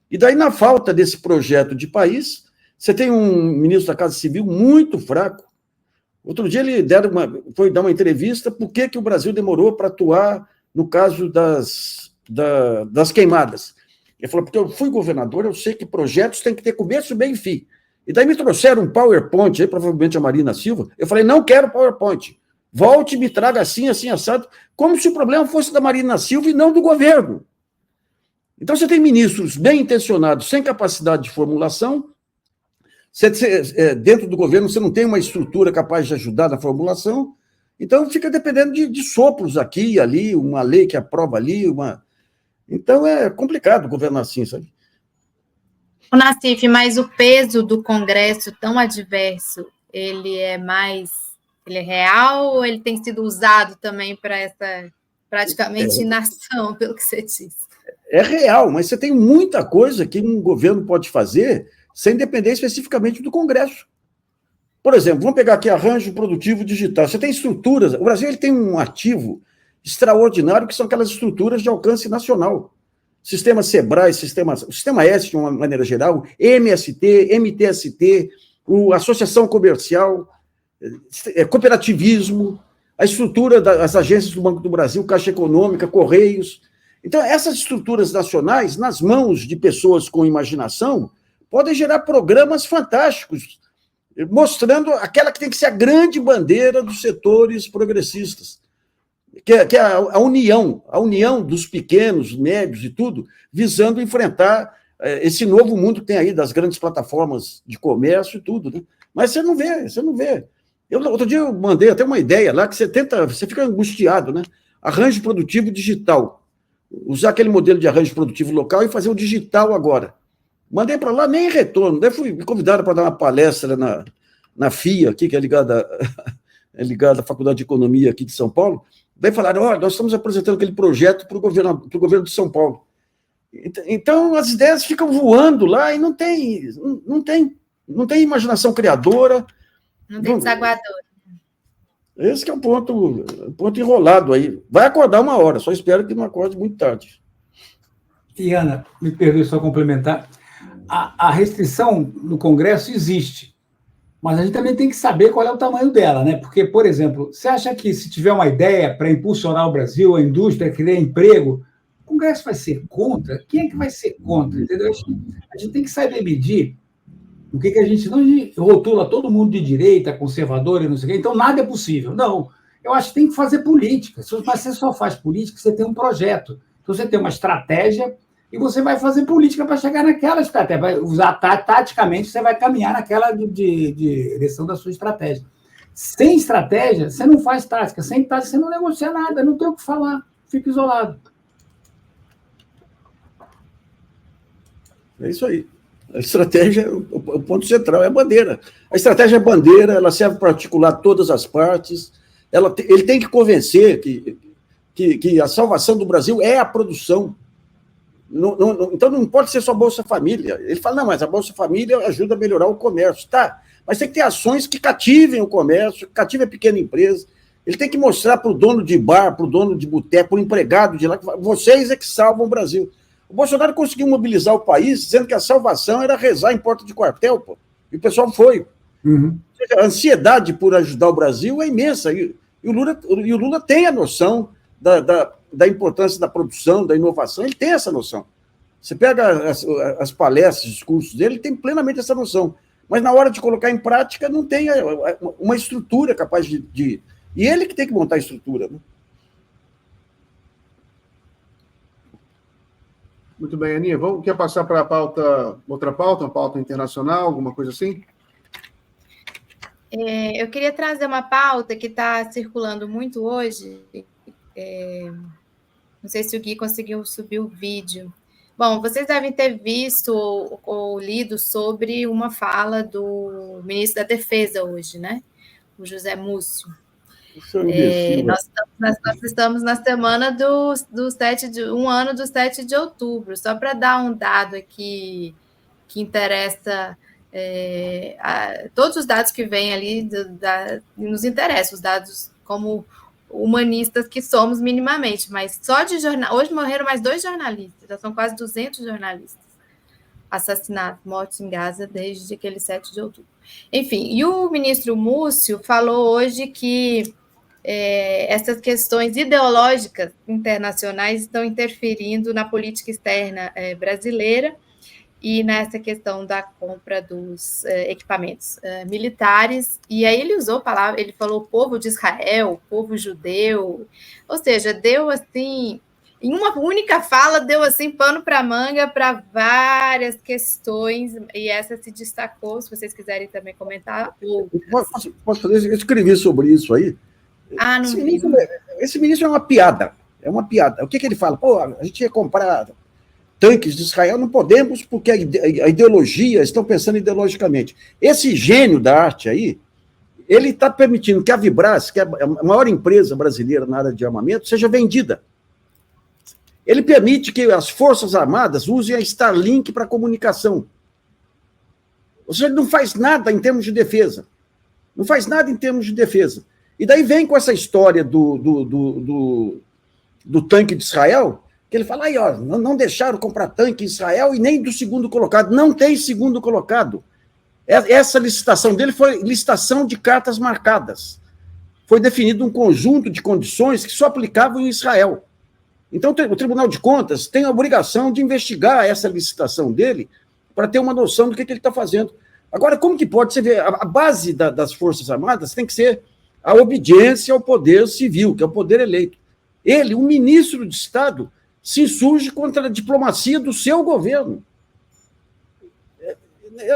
E daí, na falta desse projeto de país, você tem um ministro da Casa Civil muito fraco. Outro dia ele foi dar uma entrevista por que o Brasil demorou para atuar no caso das queimadas. Ele falou, porque eu fui governador, eu sei que projetos têm que ter começo, meio e fim. E daí me trouxeram um PowerPoint, aí provavelmente a Marina Silva, eu falei, não quero PowerPoint, volte e me traga assim, assado, como se o problema fosse da Marina Silva e não do governo. Então você tem ministros bem intencionados, sem capacidade de formulação, dentro do governo você não tem uma estrutura capaz de ajudar na formulação, então fica dependendo de sopros aqui e ali, uma lei que aprova ali, Então é complicado governar assim, sabe? Nassif, mas o peso do Congresso tão adverso, ele é real ou ele tem sido usado também para essa praticamente inação, pelo que você disse? É real, mas você tem muita coisa que um governo pode fazer sem depender especificamente do Congresso. Por exemplo, vamos pegar aqui arranjo produtivo digital. Você tem estruturas, o Brasil ele tem um ativo extraordinário que são aquelas estruturas de alcance nacional. Sistema SEBRAE, o Sistema S, de uma maneira geral, MST, MTST, a Associação Comercial, cooperativismo, a estrutura das agências do Banco do Brasil, Caixa Econômica, Correios. Então, essas estruturas nacionais, nas mãos de pessoas com imaginação, podem gerar programas fantásticos, mostrando aquela que tem que ser a grande bandeira dos setores progressistas, que é a união dos pequenos, médios e tudo, visando enfrentar esse novo mundo que tem aí das grandes plataformas de comércio e tudo, né? Mas você não vê. Outro dia eu mandei até uma ideia lá que você fica angustiado, né? Arranjo produtivo digital. Usar aquele modelo de arranjo produtivo local e fazer o digital agora. Mandei para lá, nem retorno. Daí fui convidado para dar uma palestra na FIA, aqui, que é ligada à Faculdade de Economia aqui de São Paulo. Daí falaram, olha, nós estamos apresentando aquele projeto para o governo de São Paulo. Então, as ideias ficam voando lá e não tem imaginação criadora. Não tem desaguador. Esse que é o ponto enrolado aí. Vai acordar uma hora, só espero que não acorde muito tarde. E, Ana, me perdoe só complementar. A restrição no Congresso existe, mas a gente também tem que saber qual é o tamanho dela, né? Porque, por exemplo, você acha que se tiver uma ideia para impulsionar o Brasil, a indústria, criar emprego, o Congresso vai ser contra? Quem é que vai ser contra? Entendeu? A gente tem que saber medir o que a gente não rotula todo mundo de direita, conservador e não sei o quê. Então, nada é possível. Não, eu acho que tem que fazer política. Mas você só faz política se você tem um projeto. Então, você tem uma estratégia e você vai fazer política para chegar naquela estratégia. Vai usar taticamente, você vai caminhar naquela de direção da sua estratégia. Sem estratégia, você não faz tática. Sem tática, você não negocia nada, não tem o que falar. Fica isolado. É isso aí. A estratégia, o ponto central é a bandeira. A estratégia é a bandeira, ela serve para articular todas as partes. Ele tem que convencer que a salvação do Brasil é a produção. Então, não pode ser só Bolsa Família. Ele fala, não, mas a Bolsa Família ajuda a melhorar o comércio. Tá, mas tem que ter ações que cativem o comércio, cativem a pequena empresa. Ele tem que mostrar para o dono de bar, para o dono de boteco, para o empregado de lá, que vocês é que salvam o Brasil. O Bolsonaro conseguiu mobilizar o país dizendo que a salvação era rezar em porta de quartel, pô. E o pessoal foi. Uhum. A ansiedade por ajudar o Brasil é imensa. E o Lula tem a noção da importância da produção, da inovação, ele tem essa noção. Você pega as palestras, os discursos dele, ele tem plenamente essa noção. Mas na hora de colocar em prática, não tem uma estrutura capaz de... E ele que tem que montar a estrutura, né? Muito bem, Aninha. Quer passar para outra pauta, uma pauta internacional, alguma coisa assim? Eu queria trazer uma pauta que está circulando muito hoje. Não sei se o Gui conseguiu subir o vídeo. Bom, vocês devem ter visto ou lido sobre uma fala do ministro da Defesa hoje, né? O José Múcio. Nós estamos na semana um ano do 7 de outubro. Só para dar um dado aqui que interessa, todos os dados que vêm ali nos interessam, os dados como humanistas que somos minimamente, mas só de jornal. Hoje morreram mais 2 jornalistas, já são quase 200 jornalistas assassinados, mortos em Gaza desde aquele 7 de outubro. Enfim, e o ministro Múcio falou hoje que essas questões ideológicas internacionais estão interferindo na política externa brasileira e nessa questão da compra dos equipamentos militares. E aí ele usou a palavra, ele falou povo de Israel, povo judeu, ou seja, deu assim, em uma única fala, deu assim pano para manga para várias questões, e essa se destacou, se vocês quiserem também comentar. Posso fazer? Eu escrevi sobre isso aí. Esse ministro é uma piada. É uma piada. O que ele fala? Pô, a gente ia comprar tanques de Israel, não podemos, porque a ideologia, estão pensando ideologicamente. Esse gênio da arte aí, ele está permitindo que a Vibras, que é a maior empresa brasileira na área de armamento, seja vendida. Ele permite que as Forças Armadas usem a Starlink para comunicação. Ou seja, ele não faz nada em termos de defesa. Não faz nada em termos de defesa. E daí vem com essa história do tanque de Israel, que ele fala, aí, ó, não deixaram comprar tanque em Israel e nem do segundo colocado. Não tem segundo colocado. Essa licitação dele foi licitação de cartas marcadas. Foi definido um conjunto de condições que só aplicavam em Israel. Então, o Tribunal de Contas tem a obrigação de investigar essa licitação dele para ter uma noção do que ele está fazendo. Agora, como que pode? Você ver, a base das Forças Armadas tem que ser a obediência ao poder civil, que é o poder eleito. Ele, o ministro de Estado, se insurge contra a diplomacia do seu governo.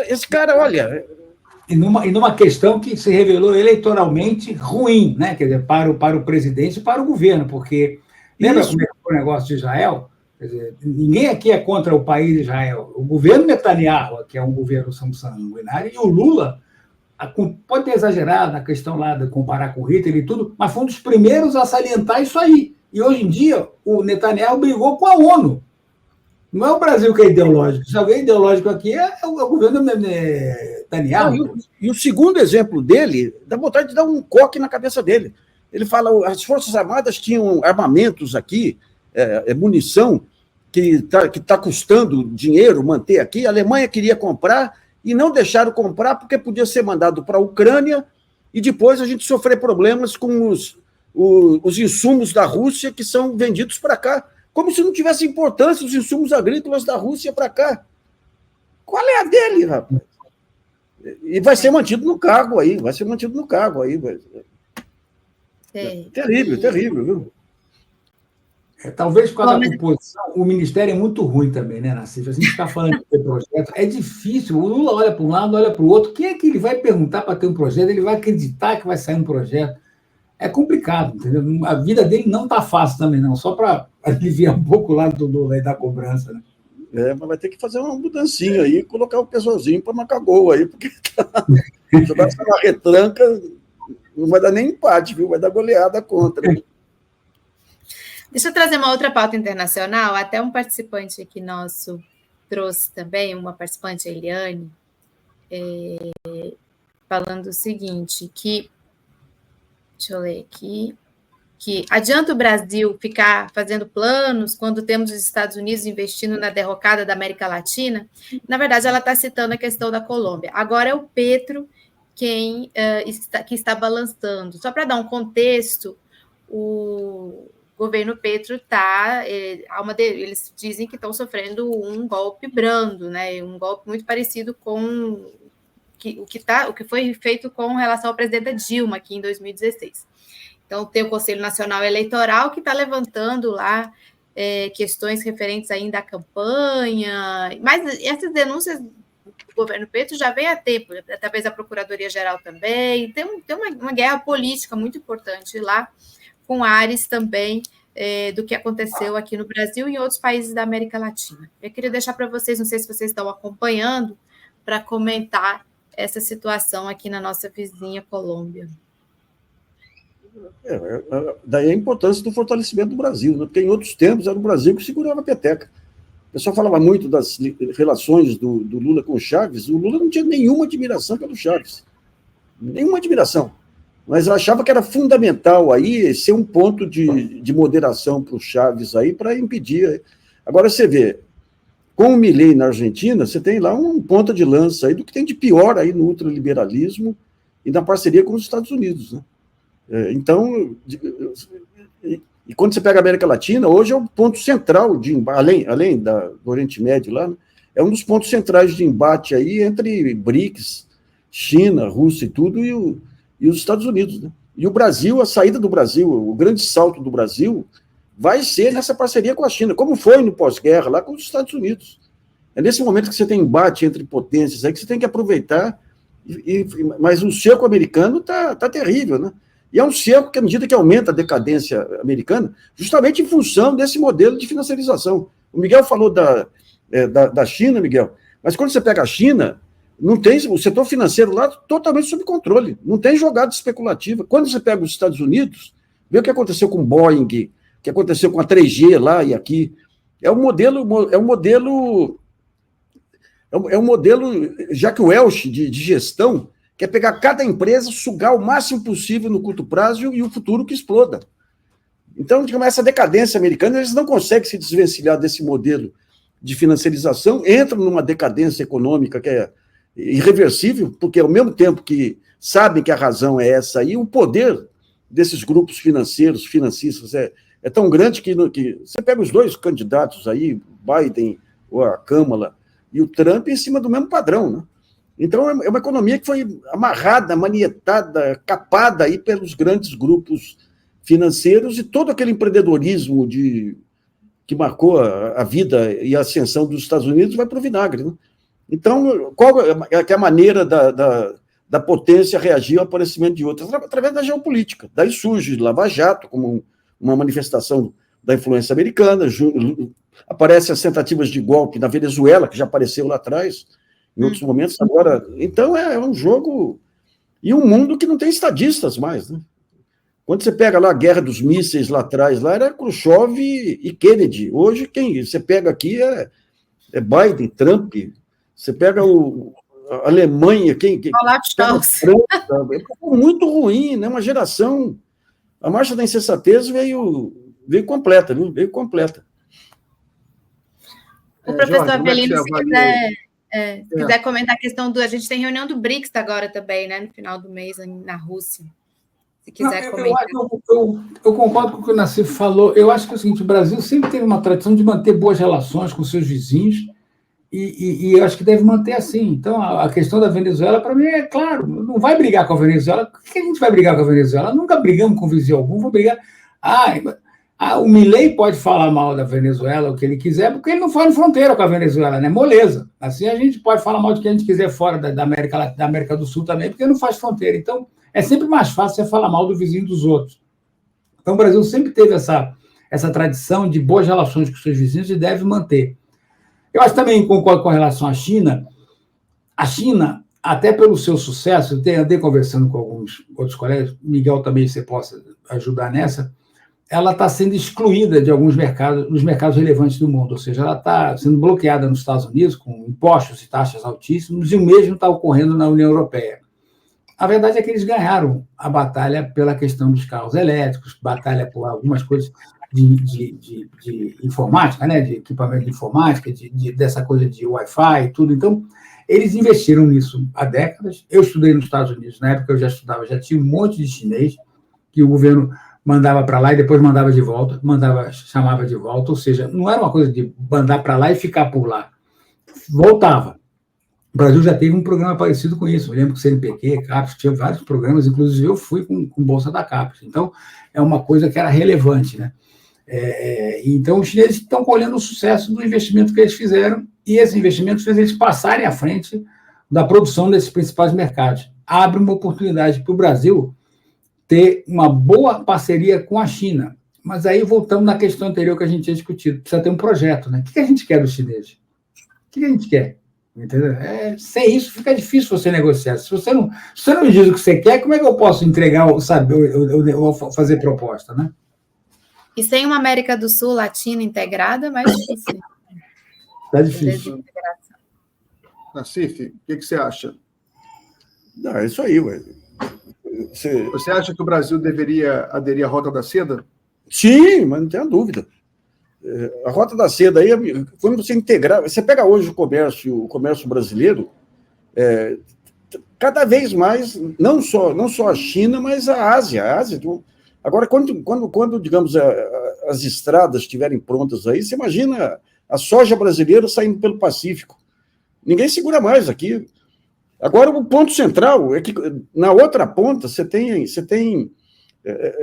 Esse cara, olha, E numa questão que se revelou eleitoralmente ruim, né? Quer dizer, para o presidente e para o governo, porque lembra como é que foi o negócio de Israel? Quer dizer, ninguém aqui é contra o país de Israel. O governo Netanyahu, que é um governo sanguinário, e o Lula, pode ter exagerado na questão lá de comparar com o Hitler e tudo, mas foi um dos primeiros a salientar isso aí. E hoje em dia, o Netanyahu brigou com a ONU. Não é o Brasil que é ideológico. Se alguém é ideológico aqui é o governo Netanyahu. E o segundo exemplo dele, dá vontade de dar um coque na cabeça dele. Ele fala, as Forças Armadas tinham armamentos aqui, munição, que tá custando dinheiro manter aqui. A Alemanha queria comprar e não deixaram comprar porque podia ser mandado para a Ucrânia e depois a gente sofrer problemas com os insumos da Rússia que são vendidos para cá. Como se não tivesse importância os insumos agrícolas da Rússia para cá. Qual é a dele, rapaz? E vai ser mantido no cargo aí, Terrível, terrível, viu? Talvez por causa da composição, o Ministério é muito ruim também, né, Nassif? A gente está falando de ter projeto, é difícil, o Lula olha para um lado, olha para o outro, quem é que ele vai perguntar para ter um projeto? Ele vai acreditar que vai sair um projeto? É complicado, entendeu? A vida dele não está fácil também, não, só para aliviar um pouco o lado do Lula aí da cobrança, né? Mas vai ter que fazer uma mudancinha aí, colocar o pessoalzinho para marcar gol aí, porque jogar essa retranca não vai dar nem empate, viu? Vai dar goleada contra. Deixa eu trazer uma outra pauta internacional. Até um participante aqui nosso trouxe também, uma participante, a Eliane, falando o seguinte, deixa eu ler aqui, que adianta o Brasil ficar fazendo planos quando temos os Estados Unidos investindo na derrocada da América Latina? Na verdade, ela está citando a questão da Colômbia. Agora é o Petro que está balançando. Só para dar um contexto, o governo Petro eles dizem que estão sofrendo um golpe brando, né? Um golpe muito parecido com o que foi feito com relação à presidenta Dilma aqui em 2016. Então, tem o Conselho Nacional Eleitoral que está levantando lá questões referentes ainda à campanha, mas essas denúncias do governo Petro já vem há tempo, através da Procuradoria-Geral também, tem uma guerra política muito importante lá, com ares também do que aconteceu aqui no Brasil e em outros países da América Latina. Eu queria deixar para vocês, não sei se vocês estão acompanhando, para comentar essa situação aqui na nossa vizinha Colômbia. Daí a importância do fortalecimento do Brasil, né? Porque em outros tempos era o Brasil que segurava a peteca. O pessoal falava muito das relações do Lula com o Chaves. O Lula não tinha nenhuma admiração pelo Chaves. Nenhuma admiração. Mas achava que era fundamental aí ser um ponto de moderação para o Chaves aí, para impedir. Agora você vê, com o Milei na Argentina, você tem lá um ponta de lança aí do que tem de pior aí no ultraliberalismo e na parceria com os Estados Unidos, né? Então, e quando você pega a América Latina, hoje é o ponto central, além do Oriente Médio lá, né? É um dos pontos centrais de embate aí entre BRICS, China, Rússia e tudo, e os Estados Unidos, né? E o Brasil, a saída do Brasil, o grande salto do Brasil, vai ser nessa parceria com a China, como foi no pós-guerra lá com os Estados Unidos. É nesse momento que você tem embate entre potências aí que você tem que aproveitar, mas o cerco americano está terrível, né? E é um cerco que, à medida que aumenta a decadência americana, justamente em função desse modelo de financiarização. O Miguel falou da China, Miguel, mas quando você pega a China, não tem o setor financeiro lá totalmente sob controle, não tem jogada especulativa. Quando você pega os Estados Unidos, vê o que aconteceu com o Boeing, o que aconteceu com a 3G lá e aqui. É um modelo Jack Welch de gestão, que é pegar cada empresa, sugar o máximo possível no curto prazo e o futuro que exploda. Então, essa decadência americana, eles não conseguem se desvencilhar desse modelo de financiarização, entram numa decadência econômica que é irreversível, porque ao mesmo tempo que sabem que a razão é essa aí, o poder desses grupos financistas é tão grande que você pega os dois candidatos aí, Biden, ou a Kamala, e o Trump em cima do mesmo padrão, né? Então, é uma economia que foi amarrada, manietada, capada aí pelos grandes grupos financeiros e todo aquele empreendedorismo que marcou a vida e a ascensão dos Estados Unidos vai para o vinagre, né? Então, qual é a maneira da potência reagir ao aparecimento de outras, através da geopolítica. Daí surge Lava Jato, como uma manifestação da influência americana, aparecem as tentativas de golpe na Venezuela, que já apareceu lá atrás, em outros momentos, agora. Então, é um jogo... E um mundo que não tem estadistas mais, né? Quando você pega lá a guerra dos mísseis lá atrás, lá era Khrushchev e Kennedy. Hoje, quem você pega aqui é Biden, Trump. Você pega a Alemanha, quem Olá, França. É muito ruim, né? Uma geração... A marcha da insensatez veio completa, viu? Veio completa. O professor Avelino, se quiser comentar a questão do... A gente tem reunião do BRICS agora também, né? No final do mês, na Rússia. Se quiser comentar. Eu concordo com o que o Nassif falou. Eu acho que é o seguinte, o Brasil sempre teve uma tradição de manter boas relações com seus vizinhos e eu acho que deve manter assim. Então, a questão da Venezuela, para mim, é claro, não vai brigar com a Venezuela. Por que a gente vai brigar com a Venezuela? Nunca brigamos com vizinho algum, vou brigar... o Milei pode falar mal da Venezuela, o que ele quiser, porque ele não faz fronteira com a Venezuela, né? Moleza. Assim a gente pode falar mal de quem a gente quiser fora da América do Sul também, porque não faz fronteira. Então, é sempre mais fácil você falar mal do vizinho dos outros. Então, o Brasil sempre teve essa tradição de boas relações com seus vizinhos e deve manter. Eu acho que também concordo com relação à China. A China, até pelo seu sucesso, eu andei conversando com alguns outros colegas, Miguel também você possa ajudar nessa, ela está sendo excluída de alguns mercados, dos mercados relevantes do mundo, ou seja, ela está sendo bloqueada nos Estados Unidos com impostos e taxas altíssimos, e o mesmo está ocorrendo na União Europeia. A verdade é que eles ganharam a batalha pela questão dos carros elétricos, batalha por algumas coisas de informática, né, de equipamento de informática, dessa coisa de Wi-Fi e tudo. Então, eles investiram nisso há décadas. Eu estudei nos Estados Unidos, na época eu já estudava, já tinha um monte de chinês que o governo mandava para lá e depois mandava de volta, chamava de volta, ou seja, não era uma coisa de mandar para lá e ficar por lá. Voltava. O Brasil já teve um programa parecido com isso. Eu lembro que o CNPq, CAPES, tinha vários programas, inclusive eu fui com Bolsa da CAPES. Então, é uma coisa que era relevante, né? Então, os chineses estão colhendo o sucesso do investimento que eles fizeram e esse investimento fez eles passarem à frente da produção desses principais mercados. Abre uma oportunidade para o Brasil ter uma boa parceria com a China. Mas aí voltamos na questão anterior que a gente tinha discutido. Precisa ter um projeto, né? O que a gente quer dos chineses? O que a gente quer? Entendeu? Sem isso fica difícil você negociar. Se você não me diz o que você quer, como é que eu posso entregar, sabe, eu fazer proposta, né? E sem uma América do Sul latina integrada, é mais difícil. Está difícil. Nassif, o que você acha? Não, é isso aí, ué. Você acha que o Brasil deveria aderir à Rota da Seda? Sim, mas não tenha dúvida. A Rota da Seda aí, quando você integrar, você pega hoje o comércio brasileiro, cada vez mais, não só a China, mas a Ásia. Agora, quando digamos, as estradas estiverem prontas aí, você imagina a soja brasileira saindo pelo Pacífico. Ninguém segura mais aqui. Agora, o ponto central é que, na outra ponta, você tem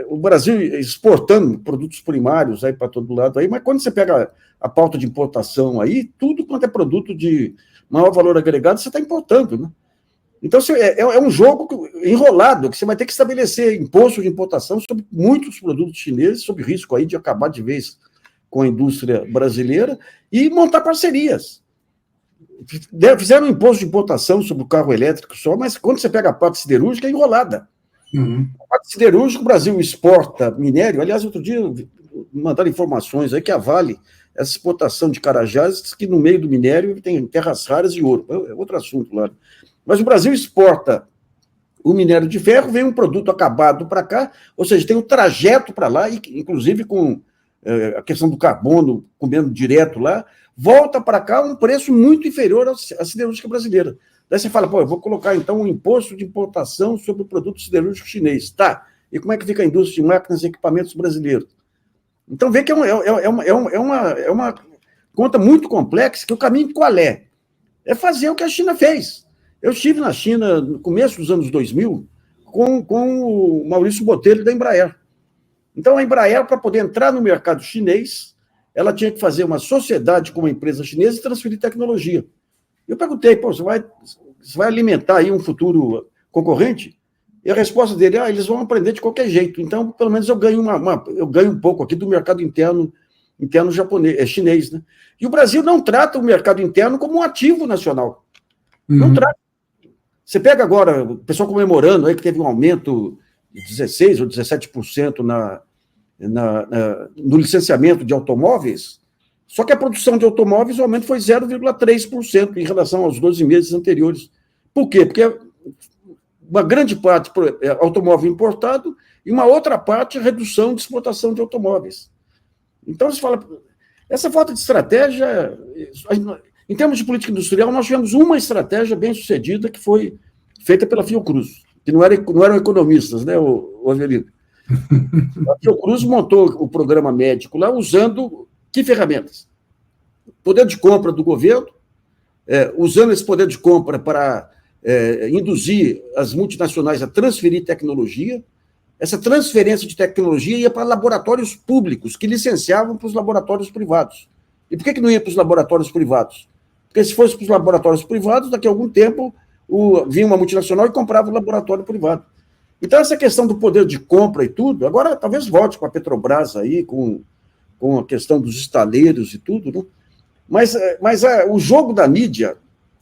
o Brasil exportando produtos primários aí para todo lado, aí, mas quando você pega a pauta de importação aí, tudo quanto é produto de maior valor agregado, você está importando, né? Então, é um jogo enrolado, que você vai ter que estabelecer imposto de importação sobre muitos produtos chineses, sob risco aí de acabar de vez com a indústria brasileira, e montar parcerias. Fizeram um imposto de importação sobre o carro elétrico só, mas quando você pega a parte siderúrgica, é enrolada. Uhum. A parte siderúrgica, o Brasil exporta minério. Aliás, outro dia mandaram informações aí que a Vale, essa exportação de Carajás, que no meio do minério tem terras raras e ouro. É outro assunto lá. Mas o Brasil exporta o minério de ferro, vem um produto acabado para cá, ou seja, tem um trajeto para lá, inclusive com a questão do carbono comendo direto lá, volta para cá a um preço muito inferior à siderúrgica brasileira. Daí você fala, eu vou colocar então um imposto de importação sobre o produto siderúrgico chinês. Tá, e como é que fica a indústria de máquinas e equipamentos brasileiros? Então vê que é uma conta muito complexa, que o caminho qual é? É fazer o que a China fez. Eu estive na China no começo dos anos 2000 com o Maurício Botelho da Embraer. Então, a Embraer, para poder entrar no mercado chinês, ela tinha que fazer uma sociedade com uma empresa chinesa e transferir tecnologia. Eu perguntei, você vai alimentar aí um futuro concorrente, e a resposta dele, eles vão aprender de qualquer jeito. Então, pelo menos eu ganho eu ganho um pouco aqui do mercado interno japonês, chinês, né? E o Brasil não trata o mercado interno como um ativo nacional. Não trata. Você pega agora o pessoal comemorando aí que teve um aumento de 16% ou 17% no licenciamento de automóveis, só que a produção de automóveis, o aumento foi 0,3% em relação aos 12 meses anteriores. Por quê? Porque uma grande parte é automóvel importado e uma outra parte é redução de exportação de automóveis. Então, você fala, essa falta de estratégia, em termos de política industrial, nós tivemos uma estratégia bem sucedida que foi feita pela Fiocruz, que não eram economistas, né, o Avelino? A Fiocruz montou o programa médico lá usando que ferramentas? Poder de compra do governo, usando esse poder de compra para induzir as multinacionais a transferir tecnologia. Essa transferência de tecnologia ia para laboratórios públicos, que licenciavam para os laboratórios privados. E por que não ia para os laboratórios privados? Porque se fosse para os laboratórios privados, daqui a algum tempo vinha uma multinacional e comprava o laboratório privado. Então, essa questão do poder de compra e tudo, agora talvez volte com a Petrobras aí, com a questão dos estaleiros e tudo, né? Mas o jogo da mídia,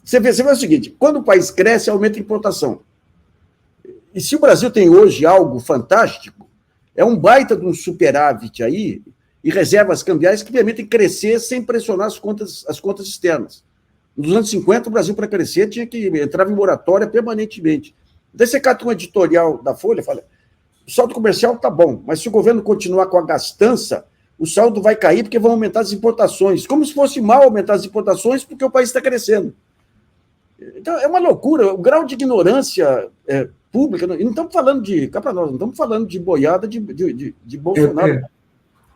você vê o seguinte, quando o país cresce, aumenta a importação. E se o Brasil tem hoje algo fantástico, é um baita de um superávit aí, e reservas cambiais que permitem crescer sem pressionar as contas externas. Nos anos 50, o Brasil, para crescer, tinha que entrar em moratória permanentemente. Daí você cata um editorial da Folha e fala, o saldo comercial está bom, mas se o governo continuar com a gastança, o saldo vai cair porque vão aumentar as importações. Como se fosse mal aumentar as importações porque o país está crescendo. Então, é uma loucura. O grau de ignorância pública... Não estamos falando de... Cá para nós, não estamos falando de boiada de Bolsonaro.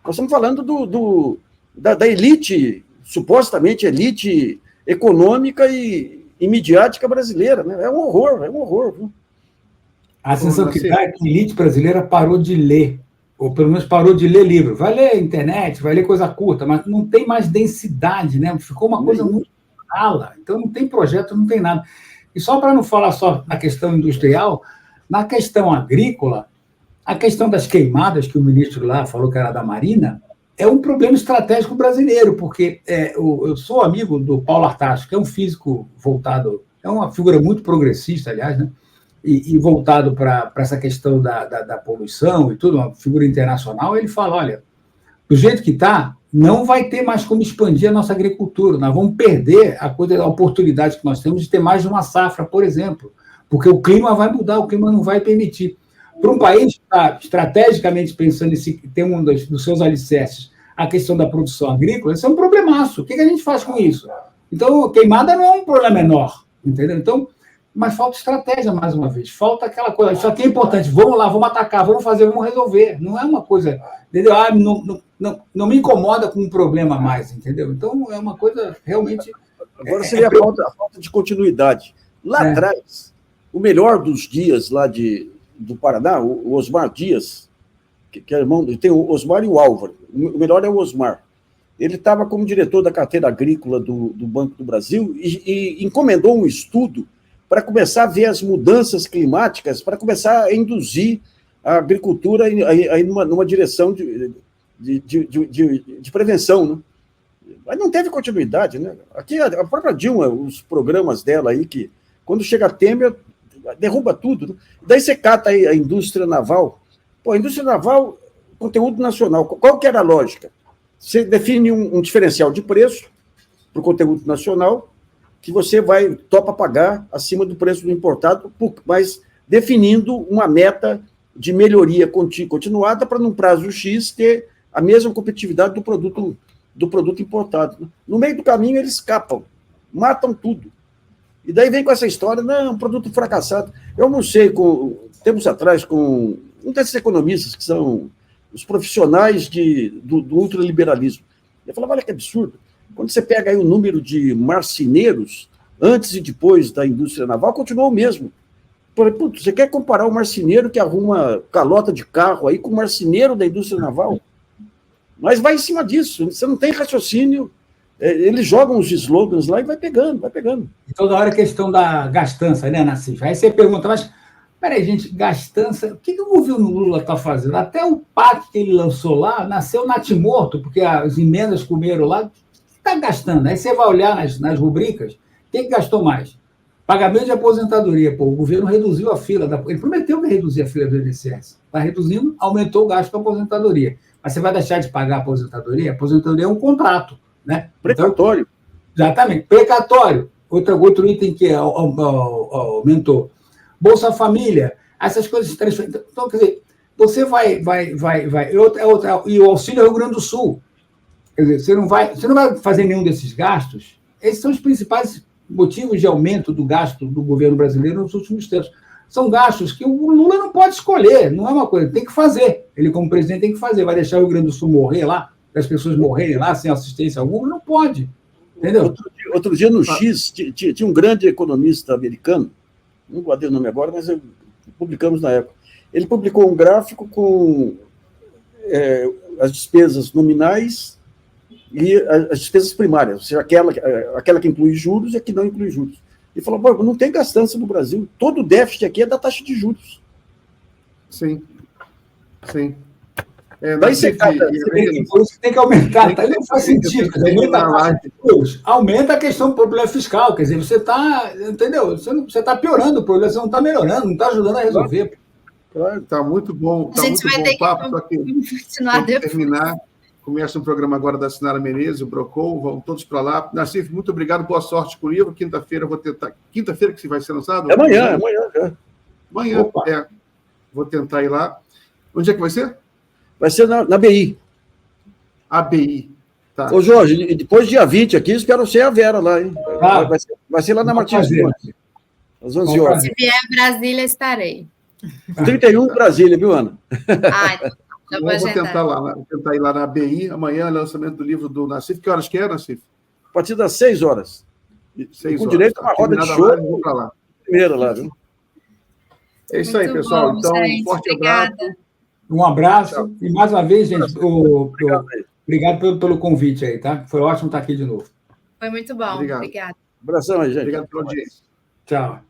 Nós estamos falando da elite, supostamente elite econômica e midiática brasileira. Né? É um horror. Viu? A sensação que dá é que a elite brasileira parou de ler, ou pelo menos parou de ler livro. Vai ler internet, vai ler coisa curta, mas não tem mais densidade, né? Ficou uma coisa muito rala. Então não tem projeto, não tem nada. E só para não falar só na questão industrial, na questão agrícola, a questão das queimadas, que o ministro lá falou que era da Marina, é um problema estratégico brasileiro, porque eu sou amigo do Paulo Artacho, que é um físico voltado, é uma figura muito progressista, aliás, né? E voltado para essa questão da poluição e tudo, uma figura internacional. Ele fala, olha, do jeito que está, não vai ter mais como expandir a nossa agricultura, nós vamos perder a oportunidade que nós temos de ter mais de uma safra, por exemplo, porque o clima vai mudar, o clima não vai permitir. Para um país que está estrategicamente pensando em ter um dos seus alicerces a questão da produção agrícola, isso é um problemaço. O que a gente faz com isso? Então, queimada não é um problema menor, entendeu? Então, mas falta estratégia, mais uma vez. Falta aquela coisa, isso aqui é importante, vamos lá, vamos atacar, vamos fazer, vamos resolver. Não é uma coisa, entendeu? Não me incomoda com um problema a mais, entendeu? Então, é uma coisa realmente... Agora seria a falta de continuidade. Lá atrás, o melhor dos dias lá do Paraná, o Osmar Dias, que é irmão, tem o Osmar e o Álvaro, o melhor é o Osmar. Ele estava como diretor da carteira agrícola do Banco do Brasil e encomendou um estudo para começar a ver as mudanças climáticas, para começar a induzir a agricultura aí numa direção de prevenção, né? Mas não teve continuidade, né? Aqui a própria Dilma, os programas dela aí, que quando chega a Temer, derruba tudo, né? Daí você cata aí a indústria naval. Pô, a indústria naval, conteúdo nacional, qual que era a lógica? Você define um diferencial de preço para o conteúdo nacional, que você topa pagar acima do preço do importado, mas definindo uma meta de melhoria continuada para, num prazo X, ter a mesma competitividade do produto importado. No meio do caminho, eles escapam, matam tudo. E daí vem com essa história, não, um produto fracassado. Eu almocei tempos atrás com um desses economistas que são os profissionais do ultraliberalismo. Eu falava, olha que absurdo. Quando você pega aí o número de marceneiros, antes e depois da indústria naval, continuou o mesmo. Você quer comparar o marceneiro que arruma calota de carro aí com o marceneiro da indústria naval? Mas vai em cima disso, você não tem raciocínio, eles jogam os slogans lá e vai pegando. E toda hora a questão da gastança, né, Nassif? Aí você pergunta, mas Peraí, gente, gastança. O que o governo Lula está fazendo? Até o PAC que ele lançou lá nasceu natimorto, porque as emendas comeram lá. O que está gastando? Aí você vai olhar nas rubricas, quem que gastou mais? Pagamento de aposentadoria. Pô, o governo reduziu a fila. Ele prometeu que ia reduzir a fila do INSS. Está reduzindo, aumentou o gasto com a aposentadoria. Mas você vai deixar de pagar a aposentadoria? A aposentadoria é um contrato, né? Precatório. Então, exatamente. Precatório. Outro item que aumentou. Bolsa Família. Essas coisas. Então, quer dizer, você vai. E o Auxílio Rio Grande do Sul. Quer dizer, você não vai fazer nenhum desses gastos. Esses são os principais motivos de aumento do gasto do governo brasileiro nos últimos tempos. São gastos que o Lula não pode escolher, não é uma coisa, tem que fazer. Ele, como presidente, tem que fazer. Vai deixar o Rio Grande do Sul morrer lá, as pessoas morrerem lá sem assistência alguma? Não pode. Entendeu? Outro dia, no X, tinha um grande economista americano, não guardei o nome agora, mas publicamos na época. Ele publicou um gráfico com as despesas nominais e as despesas primárias, ou seja, aquela que inclui juros e a que não inclui juros. E falou, não tem gastança no Brasil, todo o déficit aqui é da taxa de juros. Sim. Daí você por isso que tem que aumentar, tá? Não faz sentido. Aumenta a questão do problema fiscal, quer dizer, você está, entendeu? Você está piorando o problema, você não está melhorando, não está ajudando a resolver. Está muito bom, a gente vai ter papo, que continuar depois. Terminar. Começa um programa agora da Sinara Menezes, o Brocol, vão todos para lá. Nassif, muito obrigado, boa sorte com o livro. Quinta-feira eu vou tentar. Quinta-feira que vai ser lançado? É amanhã já. Amanhã, vou tentar ir lá. Onde é que vai ser? Vai ser na BI. ABI. Tá. Ô, Jorge, e depois, dia 20 aqui, espero ser a Vera lá, hein? Vai ser lá na Martins Gomes, às 11 horas. Se vier Brasília, estarei. 31 Brasília, viu, Ana? Então vou tentar ir lá na ABI. Amanhã é lançamento do livro do Nassif. Que horas que é, Nassif? A partir das 6 horas. 6 com horas. Direito a uma roda de show. Vou para lá. Primeira lá, viu? É isso aí, pessoal. Então, um forte abraço. Um abraço. Tchau. E mais uma vez, gente, obrigado pelo convite aí, tá? Foi ótimo estar aqui de novo. Foi muito bom. Obrigado. Abração aí, gente. Obrigado pela audiência. Tchau.